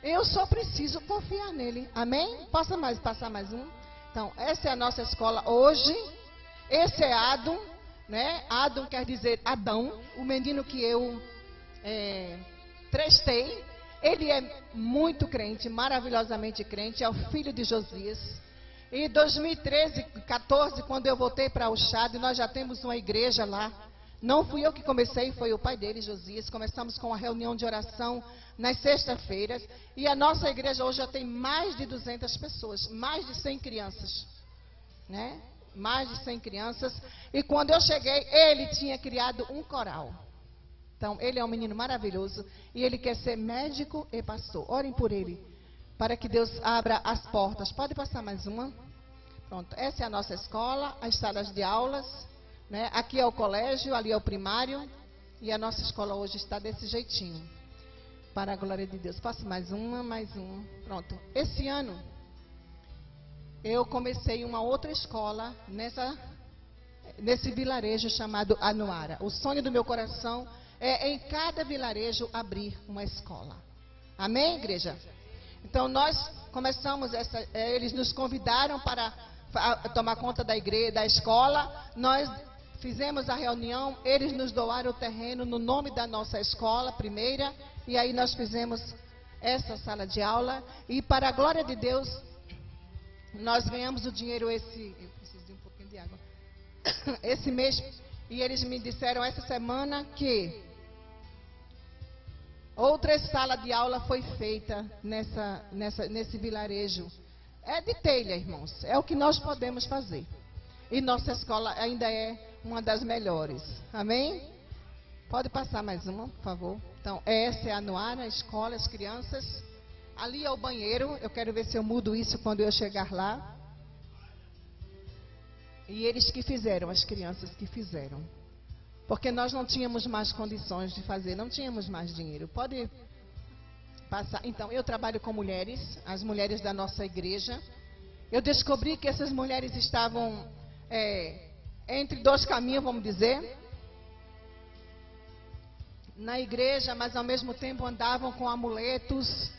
Eu só preciso confiar nele. Amém? Passar mais um. Então, essa é a nossa escola hoje. Esse é Adão, né? Adão quer dizer Adão, o menino que eu trestei. Ele é muito crente, maravilhosamente crente, é o filho de Josias. Em 2013, 14, quando eu voltei para o Chad, nós já temos uma igreja lá. Não fui eu que comecei, foi o pai dele, Josias. Começamos com a reunião de oração nas sextas-feiras. E a nossa igreja hoje já tem mais de 200 pessoas, mais de 100 crianças. Né? Mais de 100 crianças. E quando eu cheguei, ele tinha criado um coral. Então, ele é um menino maravilhoso. E ele quer ser médico e pastor. Orem por ele, para que Deus abra as portas. Pode passar mais uma? Pronto, essa é a nossa escola, as salas de aulas. Né? Aqui é o colégio, ali é o primário. E a nossa escola hoje está desse jeitinho. Para a glória de Deus. Passe mais uma. Pronto. Esse ano, eu comecei uma outra escola nesse vilarejo chamado Anuara. O sonho do meu coração é em cada vilarejo abrir uma escola. Amém, igreja? Então nós começamos eles nos convidaram para tomar conta da igreja, da escola. Nós fizemos a reunião, eles nos doaram o terreno no nome da nossa escola primeira, e aí nós fizemos essa sala de aula, e para a glória de Deus, nós ganhamos o dinheiro eu preciso de um pouquinho de água, esse mês, e eles me disseram essa semana que outra sala de aula foi feita nesse vilarejo. É de telha, irmãos. É o que nós podemos fazer. E nossa escola ainda é uma das melhores. Amém? Pode passar mais uma, por favor. Então, essa é a Anuara, a escola, as crianças. Ali é o banheiro. Eu quero ver se eu mudo isso quando eu chegar lá. E eles que fizeram, as crianças que fizeram. Porque nós não tínhamos mais condições de fazer, não tínhamos mais dinheiro. Pode passar. Então, eu trabalho com mulheres, as mulheres da nossa igreja. Eu descobri que essas mulheres estavam entre dois caminhos, vamos dizer. Na igreja, mas ao mesmo tempo andavam com amuletos.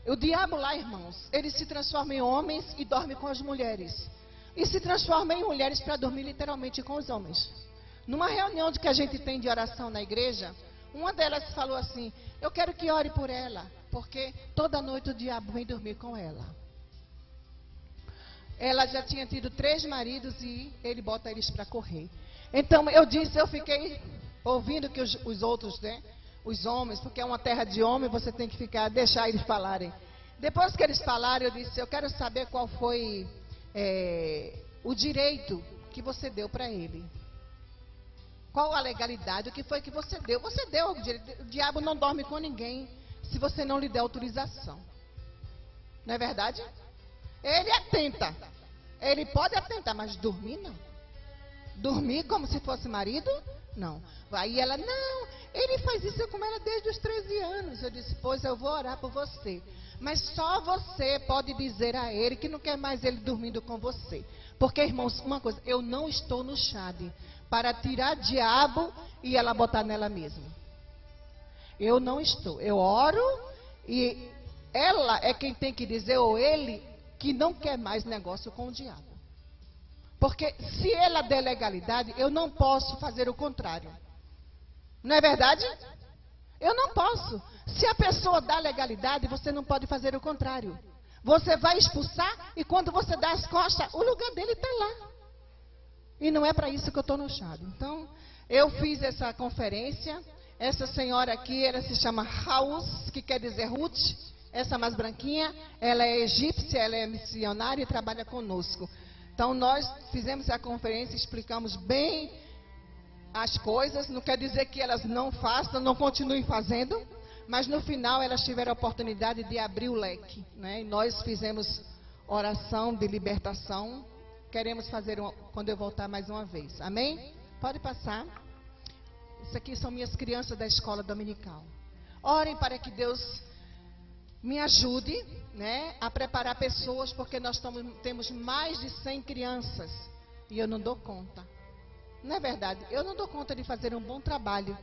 O diabo lá, irmãos, ele se transforma em homens e dorme com as mulheres. E se transforma em mulheres para dormir literalmente com os homens. Numa reunião que a gente tem de oração na igreja, uma delas falou assim: eu quero que ore por ela, porque toda noite o diabo vem dormir com ela. Ela já tinha tido 3 maridos e ele bota eles para correr. Então eu fiquei ouvindo que os outros, né, os homens, porque é uma terra de homem, você tem que deixar eles falarem. Depois que eles falaram, eu disse: eu quero saber qual foi o direito que você deu para ele. Qual a legalidade? O que foi que você deu? Você deu o direito. O diabo não dorme com ninguém se você não lhe der autorização. Não é verdade? Ele atenta. Ele pode atentar, mas dormir não. Dormir como se fosse marido? Não. Aí ela: não, ele faz isso com ela desde os 13 anos. Eu disse: pois eu vou orar por você. Mas só você pode dizer a ele que não quer mais ele dormindo com você. Porque, irmãos, uma coisa, eu não estou no Chad para tirar diabo e ela botar nela mesma. Eu não estou. Eu oro e ela é quem tem que dizer, ou ele, que não quer mais negócio com o diabo. Porque se ela der legalidade, eu não posso fazer o contrário. Não é verdade? Eu não posso. Se a pessoa dá legalidade, você não pode fazer o contrário. Você vai expulsar e quando você dá as costas, o lugar dele está lá. E não é para isso que eu estou no Chad. Então, eu fiz essa conferência. Essa senhora aqui, ela se chama Haus, que quer dizer Ruth. Essa mais branquinha, ela é egípcia, ela é missionária e trabalha conosco. Então, nós fizemos a conferência, explicamos bem as coisas. Não quer dizer que elas não façam, não continuem fazendo. Mas no final, elas tiveram a oportunidade de abrir o leque. Né? E nós fizemos oração de libertação. Queremos fazer quando eu voltar mais uma vez. Amém? Pode passar. Isso aqui são minhas crianças da escola dominical. Orem para que Deus me ajude, né, a preparar pessoas, porque nós temos mais de 100 crianças. E eu não dou conta. Não é verdade? Eu não dou conta de fazer um bom trabalho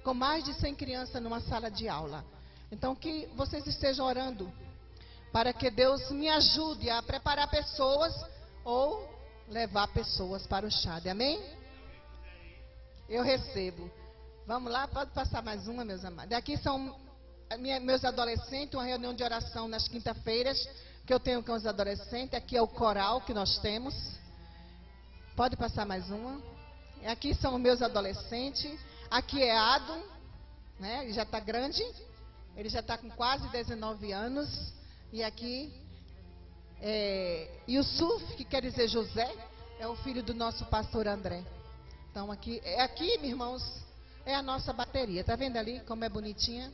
com mais de 100 crianças numa sala de aula. Então, que vocês estejam orando para que Deus me ajude a preparar pessoas ou levar pessoas para o Chade. Amém? Eu recebo. Vamos lá, pode passar mais uma, meus amados. Aqui são meus adolescentes, uma reunião de oração nas quinta-feiras que eu tenho com os adolescentes. Aqui é o coral que nós temos. Pode passar mais uma. Aqui são meus adolescentes. Aqui é Adam, né? Ele já está grande. Ele já está com quase 19 anos. E aqui é Yusuf, que quer dizer José, é o filho do nosso pastor André. Então aqui, meus irmãos, é a nossa bateria. Tá vendo ali como é bonitinha?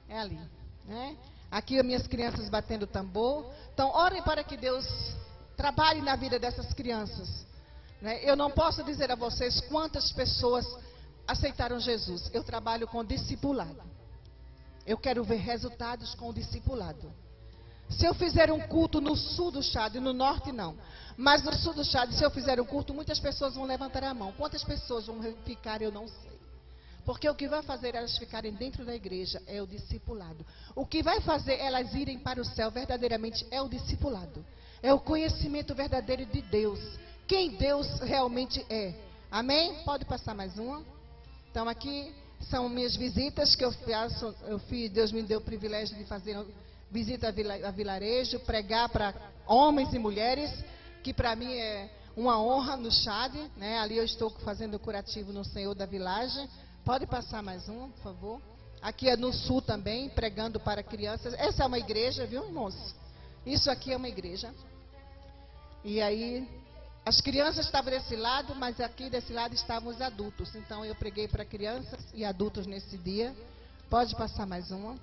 É ali, né? Aqui as minhas crianças batendo tambor. Então orem para que Deus trabalhe na vida dessas crianças, né? Eu não posso dizer a vocês quantas pessoas aceitaram Jesus. Eu trabalho com discipulado. Eu quero ver resultados com o discipulado. Se eu fizer um culto no sul do Chade, no norte não, mas no sul do Chade, se eu fizer um culto, muitas pessoas vão levantar a mão. Quantas pessoas vão ficar, eu não sei. Porque o que vai fazer elas ficarem dentro da igreja é o discipulado. O que vai fazer elas irem para o céu verdadeiramente é o discipulado. É o conhecimento verdadeiro de Deus. Quem Deus realmente é. Amém? Pode passar mais uma. Então aqui são minhas visitas que eu faço. Deus me deu o privilégio de fazer visita a vilarejo, pregar para homens e mulheres, que para mim é uma honra no Chade, né? Ali eu estou fazendo curativo no Senhor da Vilagem. Pode passar mais um, por favor. Aqui é no sul também, pregando para crianças. Essa é uma igreja, viu, irmãos? Isso aqui é uma igreja. E aí, as crianças estavam desse lado, mas aqui desse lado estavam os adultos. Então eu preguei para crianças e adultos nesse dia. Pode passar mais uma.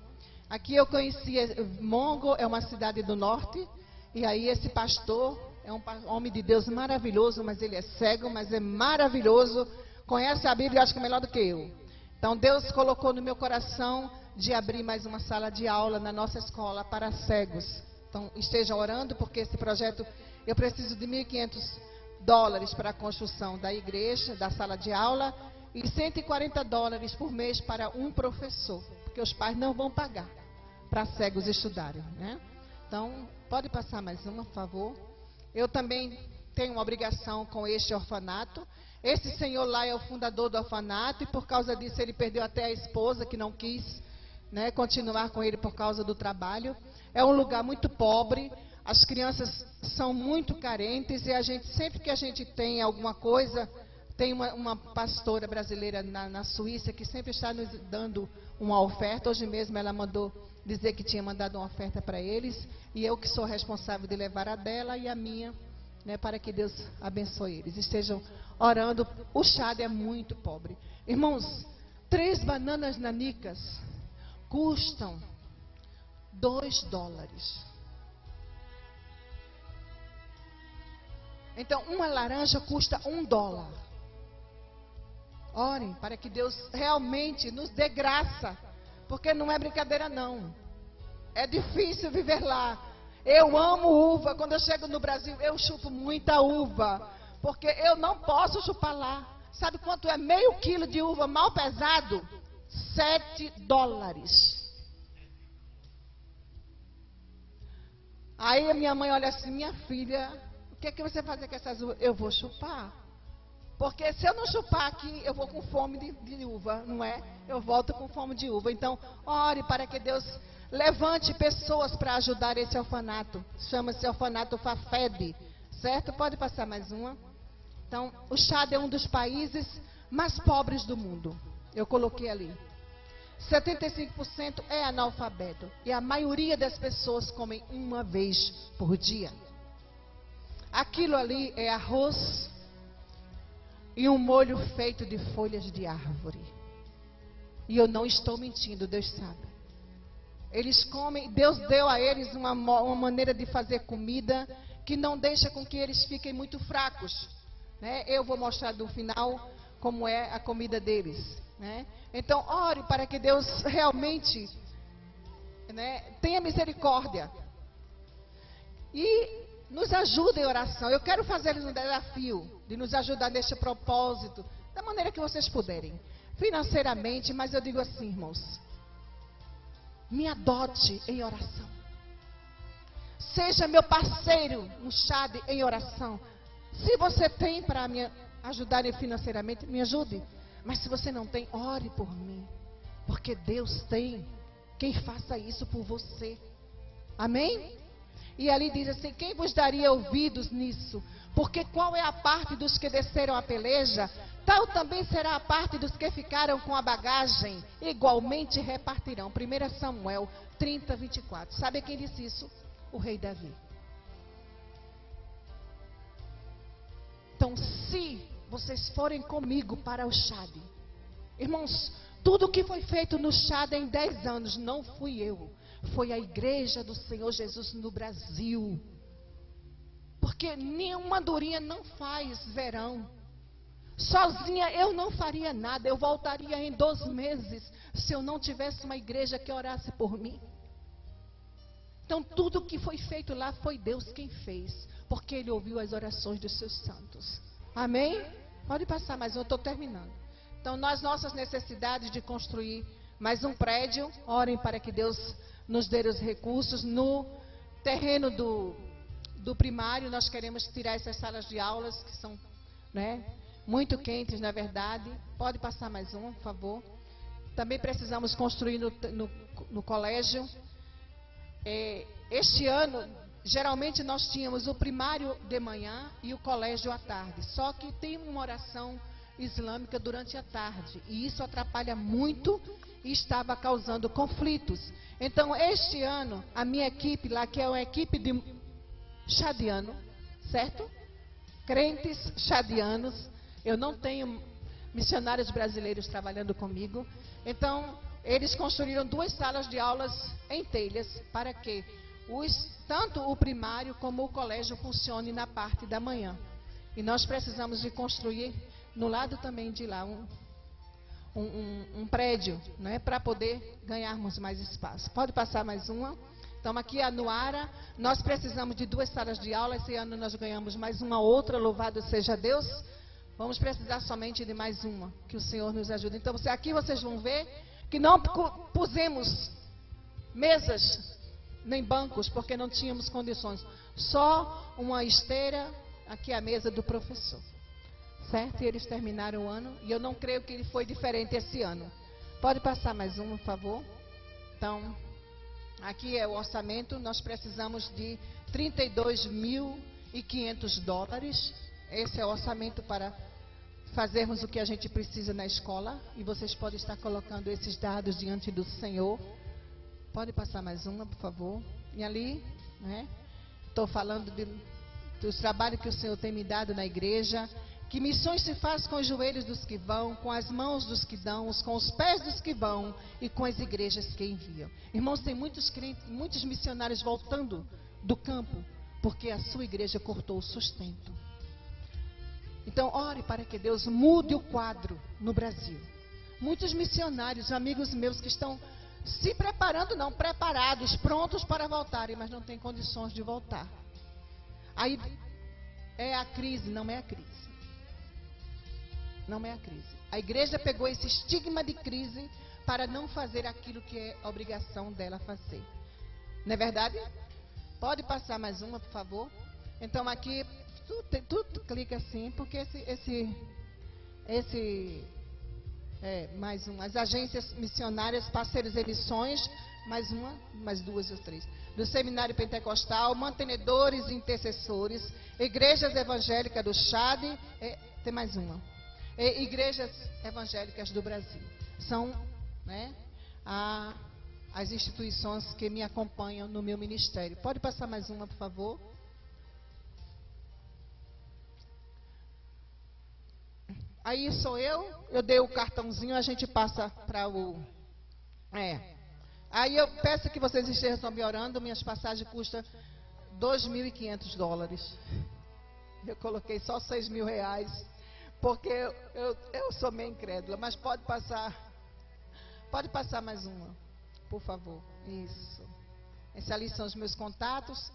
Aqui eu conheci Mongo, é uma cidade do norte. E aí esse pastor é um homem de Deus maravilhoso, mas ele é cego, mas é maravilhoso. Conhece a Bíblia, acho que melhor do que eu. Então Deus colocou no meu coração de abrir mais uma sala de aula na nossa escola para cegos. Então estejam orando, porque esse projeto, eu preciso de $1.500 para a construção da igreja, da sala de aula, e $140 por mês para um professor, porque os pais não vão pagar para cegos estudarem, né? Então, pode passar mais uma, por favor. Eu também tenho uma obrigação com este orfanato. Esse senhor lá é o fundador do orfanato e por causa disso ele perdeu até a esposa, que não quis, né, continuar com ele por causa do trabalho. É um lugar muito pobre, as crianças são muito carentes e a gente, sempre que a gente tem alguma coisa, tem uma pastora brasileira na Suíça que sempre está nos dando uma oferta. Hoje mesmo ela mandou dizer que tinha mandado uma oferta para eles e eu que sou responsável de levar a dela e a minha, né, para que Deus abençoe eles. Estejam orando. O Chade é muito pobre. Irmãos, 3 bananas nanicas custam $2. Então, uma laranja custa $1. Orem para que Deus realmente nos dê graça, porque não é brincadeira não. É difícil viver lá. Eu amo uva. Quando eu chego no Brasil, eu chupo muita uva, porque eu não posso chupar lá. Sabe quanto é meio quilo de uva mal pesado? $7. Aí a minha mãe olha assim, minha filha, o que é que você vai fazer com essas uvas? Eu vou chupar. Porque se eu não chupar aqui, eu vou com fome de uva, não é? Eu volto com fome de uva. Então, ore para que Deus levante pessoas para ajudar esse orfanato. Chama-se Orfanato Fafed, certo? Pode passar mais uma. Então, o Chade é um dos países mais pobres do mundo. Eu coloquei ali. 75% é analfabeto. E a maioria das pessoas comem uma vez por dia. Aquilo ali é arroz e um molho feito de folhas de árvore. E eu não estou mentindo, Deus sabe. Eles comem, Deus deu a eles uma maneira de fazer comida que não deixa com que eles fiquem muito fracos, né? Eu vou mostrar no final como é a comida deles, né? Então, ore para que Deus realmente, né, tenha misericórdia. E nos ajuda em oração. Eu quero fazer um desafio de nos ajudar neste propósito, da maneira que vocês puderem, financeiramente, mas eu digo assim, irmãos, me adote em oração. Seja meu parceiro no Chade em oração. Se você tem para me ajudar financeiramente, me ajude. Mas se você não tem, ore por mim. Porque Deus tem quem faça isso por você. Amém? E ali diz assim, quem vos daria ouvidos nisso? Porque qual é a parte dos que desceram a peleja? Tal também será a parte dos que ficaram com a bagagem. Igualmente repartirão. 1 Samuel 30, 24. Sabe quem disse isso? O rei Davi. Então, se vocês forem comigo para o Chade, irmãos, tudo que foi feito no Chade em 10 anos, não fui eu. Foi a igreja do Senhor Jesus no Brasil. Porque nenhuma andorinha não faz verão. Sozinha eu não faria nada. Eu voltaria em 2 meses se eu não tivesse uma igreja que orasse por mim. Então tudo que foi feito lá foi Deus quem fez. Porque Ele ouviu as orações dos seus santos. Amém? Pode passar mais um, eu estou terminando. Então nas nossas necessidades de construir mais um prédio, orem para que Deus nos dê os recursos. No terreno do primário, nós queremos tirar essas salas de aulas, que são, né, muito quentes, na verdade. Pode passar mais um, por favor. Também precisamos construir no colégio. Este ano, geralmente nós tínhamos o primário de manhã e o colégio à tarde. Só que tem uma oração islâmica durante a tarde. E isso atrapalha muito e estava causando conflitos. Então, este ano, a minha equipe lá, que é uma equipe de chadiano, certo? Crentes chadianos. Eu não tenho missionários brasileiros trabalhando comigo. Então, eles construíram 2 salas de aulas em telhas para que tanto o primário como o colégio funcione na parte da manhã. E nós precisamos de construir no lado também de lá um prédio, né, para poder ganharmos mais espaço. Pode passar mais uma. Então aqui a Nuara, nós precisamos de 2 salas de aula. Esse ano nós ganhamos mais uma outra, louvado seja Deus. Vamos precisar somente de mais uma, que o Senhor nos ajude. Então aqui vocês vão ver que não pusemos mesas nem bancos, porque não tínhamos condições. Só uma esteira, aqui a mesa do professor. Certo? E eles terminaram o ano. E eu não creio que ele foi diferente esse ano. Pode passar mais um, por favor. Então, aqui é o orçamento. Nós precisamos de 32.500 dólares. Esse é o orçamento para fazermos o que a gente precisa na escola. E vocês podem estar colocando esses dados diante do Senhor. Pode passar mais uma, por favor. E ali, né? Estou falando dos trabalhos que o Senhor tem me dado na igreja. Que missões se faz com os joelhos dos que vão, com as mãos dos que dão, com os pés dos que vão e com as igrejas que enviam. Irmãos, tem muitos crentes, muitos missionários voltando do campo, porque a sua igreja cortou o sustento. Então, ore para que Deus mude o quadro no Brasil. Muitos missionários, amigos meus que estão se preparando, não, preparados, prontos para voltarem, mas não têm condições de voltar. Aí é a crise, não é a crise. Não é a crise. A igreja pegou esse estigma de crise para não fazer aquilo que é obrigação dela fazer. Não é verdade? Pode passar mais uma, por favor. Então aqui, tudo clica assim, porque mais um. As agências missionárias, parceiros em missões, mais 2 ou 3. Do Seminário Pentecostal, mantenedores e intercessores, igrejas evangélicas do Chade, tem mais uma. Igrejas evangélicas do Brasil. São, né, as instituições que me acompanham no meu ministério. Pode passar mais uma, por favor. Aí sou eu dei o cartãozinho, a gente passa para o... Aí eu peço que vocês estejam me orando, minhas passagens custam 2.500 dólares. Eu coloquei só 6.000 reais. Porque eu sou meio incrédula, mas pode passar mais uma, por favor. Isso. Esses ali são os meus contatos.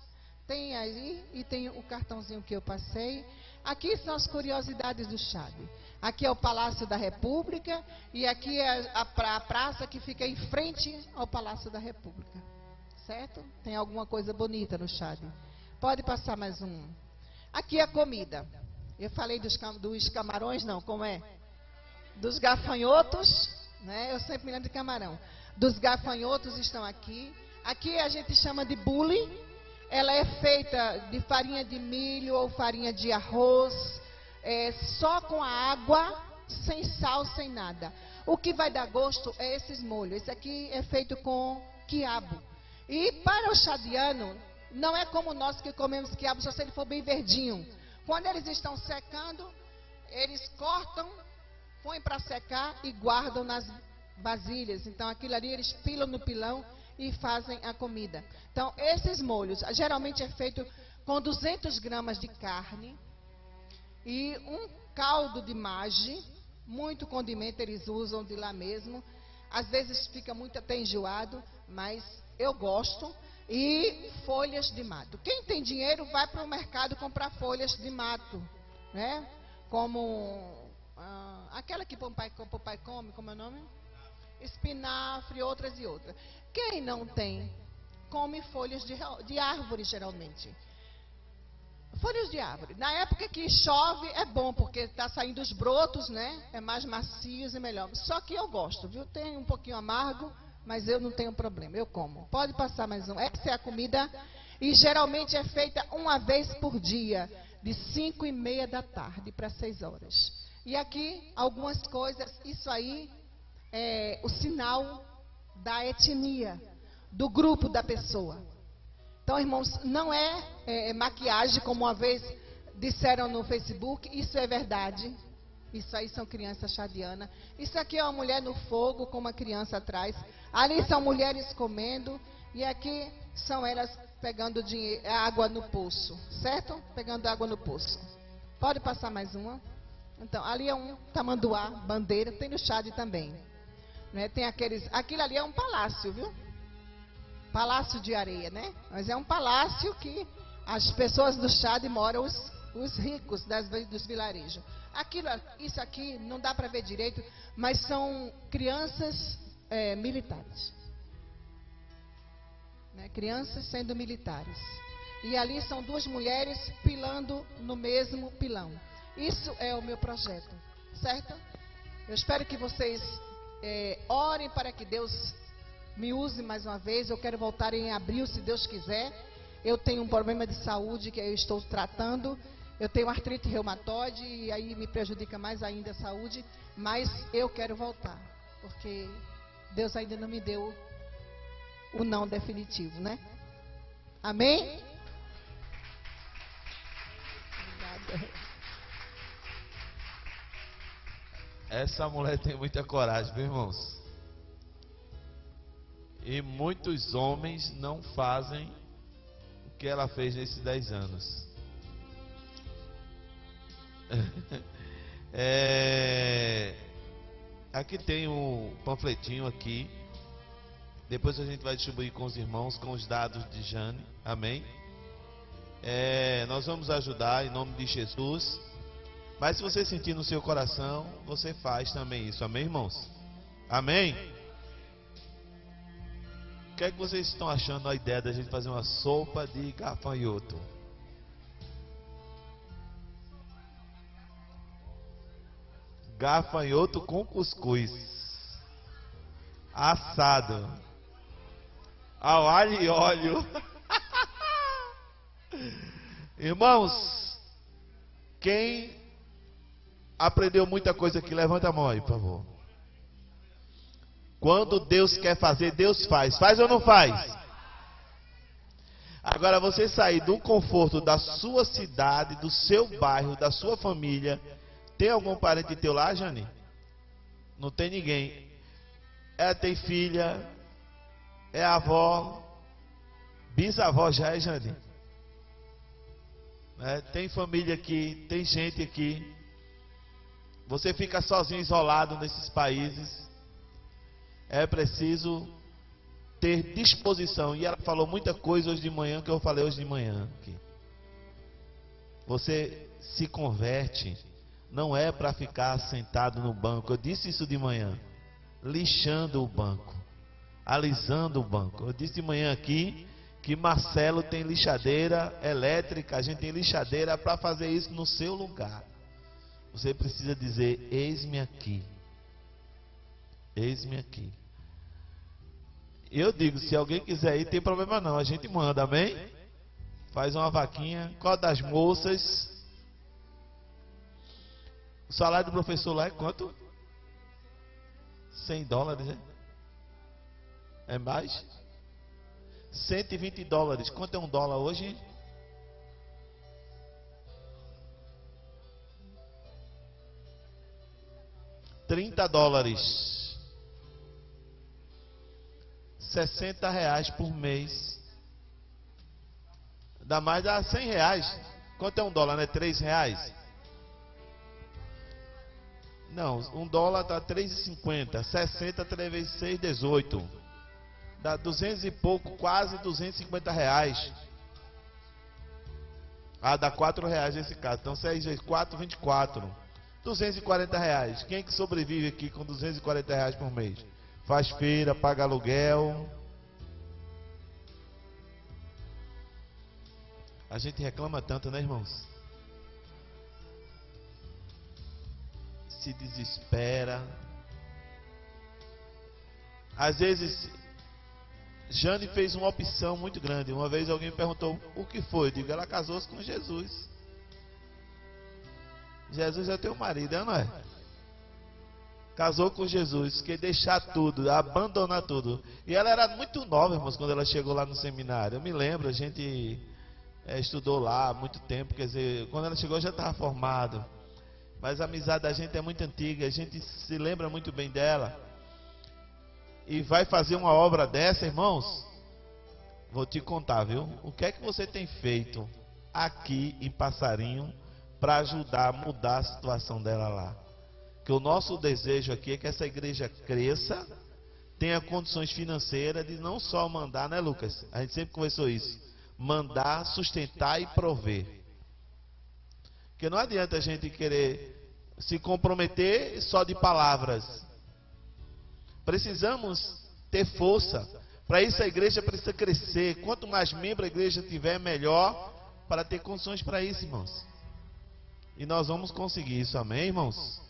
Tem aí e tem o cartãozinho que eu passei. Aqui são as curiosidades do Chad. Aqui é o Palácio da República e aqui é a praça que fica em frente ao Palácio da República. Certo? Tem alguma coisa bonita no Chad. Pode passar mais um. Aqui é a comida. Eu falei dos camarões, não, como é? Dos gafanhotos, né? Eu sempre me lembro de camarão. Dos gafanhotos estão aqui. Aqui a gente chama de bule. Ela é feita de farinha de milho ou farinha de arroz, só com a água, sem sal, sem nada. O que vai dar gosto é esses molhos. Esse aqui é feito com quiabo. E para o chadiano, não é como nós que comemos quiabo, só se ele for bem verdinho. Quando eles estão secando, eles cortam, põem para secar e guardam nas vasilhas. Então aquilo ali eles pilam no pilão e fazem a comida. Então esses molhos, geralmente é feito com 200 gramas de carne e um caldo de mage, muito condimento eles usam de lá mesmo. Às vezes fica muito até enjoado, mas eu gosto. E folhas de mato. Quem tem dinheiro vai para o mercado comprar folhas de mato, né? Como aquela que o papai come, como é o nome? Espinafre, outras e outras. Quem não tem, come folhas de árvore, geralmente. Folhas de árvore. Na época que chove é bom, porque está saindo os brotos, né? É mais macios e melhor. Só que eu gosto, viu? Tem um pouquinho amargo, mas eu não tenho problema, eu como. Pode passar mais um. Essa é a comida e geralmente é feita uma vez por dia, de 5:30 da tarde para 6 horas. E aqui algumas coisas, isso aí é o sinal da etnia, do grupo da pessoa. Então, irmãos, não é maquiagem, como uma vez disseram no Facebook, isso é verdade. Isso aí são crianças chadianas. Isso aqui é uma mulher no fogo com uma criança atrás. Ali são mulheres comendo. E aqui são elas pegando água no poço. Certo? Pegando água no poço. Pode passar mais uma? Então, ali é um tamanduá, bandeira. Tem no Chad também. Né? Tem aquilo ali é um palácio, viu? Palácio de areia, né? Mas é um palácio que as pessoas do Chad moram, os ricos dos vilarejos. Isso aqui não dá para ver direito, mas são crianças militares. Né? Crianças sendo militares. E ali são duas mulheres pilando no mesmo pilão. Isso é o meu projeto, certo? Eu espero que vocês orem para que Deus me use mais uma vez. Eu quero voltar em abril, se Deus quiser. Eu tenho um problema de saúde que eu estou tratando. Eu tenho artrite reumatoide e aí me prejudica mais ainda a saúde, mas eu quero voltar, porque Deus ainda não me deu o não definitivo, né? Amém? Obrigada. Essa mulher tem muita coragem, meus irmãos. E muitos homens não fazem o que ela fez nesses 10 anos. Aqui tem um panfletinho aqui. Depois a gente vai distribuir com os irmãos, com os dados de Jane. Amém? Nós vamos ajudar em nome de Jesus. Mas se você sentir no seu coração, você faz também isso. Amém, irmãos? Amém? O que é que vocês estão achando da ideia da gente fazer uma sopa de gafanhoto? Gafanhoto com cuscuz assado ao alho e óleo. Irmãos, quem aprendeu muita coisa aqui, levanta a mão aí, por favor. Quando Deus quer fazer, Deus faz. Faz ou não faz? Agora você sair do conforto da sua cidade, do seu bairro, da sua família. Tem algum parente teu lá, Jane? Não tem ninguém. Ela tem filha, é avó, bisavó já é, Jane? Tem família aqui, tem gente aqui. Você fica sozinho, isolado nesses países. É preciso ter disposição. E ela falou muita coisa hoje de manhã que eu falei hoje de manhã aqui. Você se converte, não é para ficar sentado no banco. Eu disse isso de manhã. Lixando o banco, alisando o banco. Eu disse de manhã aqui que Marcelo tem lixadeira elétrica, a gente tem lixadeira para fazer isso no seu lugar. Você precisa dizer: eis-me aqui. Eis-me aqui. Eu digo, se alguém quiser ir, tem problema não, a gente manda, amém? Faz uma vaquinha. Qual das moças? O salário do professor lá é quanto? $100, né? É mais? $120. Quanto é $1 hoje? $30. R$60 por mês. Dá mais, dá R$100. Quanto é $1, né? R$3? Não, $1 está 3,50. 60 3 vezes 6, 18. Dá 200 e pouco, quase R$250. Ah, dá R$4 nesse caso. Então 6 vezes 4, 24. R$240. Quem é que sobrevive aqui com R$240 por mês? Faz feira, paga aluguel. A gente reclama tanto, né, irmãos? Se desespera. Às vezes, Jane fez uma opção muito grande. Uma vez alguém me perguntou o que foi. Eu digo, ela casou-se com Jesus. Jesus é teu marido, não é? Casou com Jesus, quer deixar tudo, abandonar tudo. E ela era muito nova, irmãos, quando ela chegou lá no seminário. Eu me lembro, a gente estudou lá há muito tempo, quer dizer, quando ela chegou já estava formado. Mas a amizade da gente é muito antiga, a gente se lembra muito bem dela. E vai fazer uma obra dessa, irmãos? Vou te contar, viu? O que é que você tem feito aqui em Passarinho para ajudar a mudar a situação dela lá? Que o nosso desejo aqui é que essa igreja cresça, tenha condições financeiras de não só mandar, né, Lucas? A gente sempre conversou isso. Mandar, sustentar e prover. Porque não adianta a gente querer se comprometer só de palavras. Precisamos ter força. Para isso a igreja precisa crescer. Quanto mais membros a igreja tiver, melhor, para ter condições para isso, irmãos. E nós vamos conseguir isso, amém, irmãos?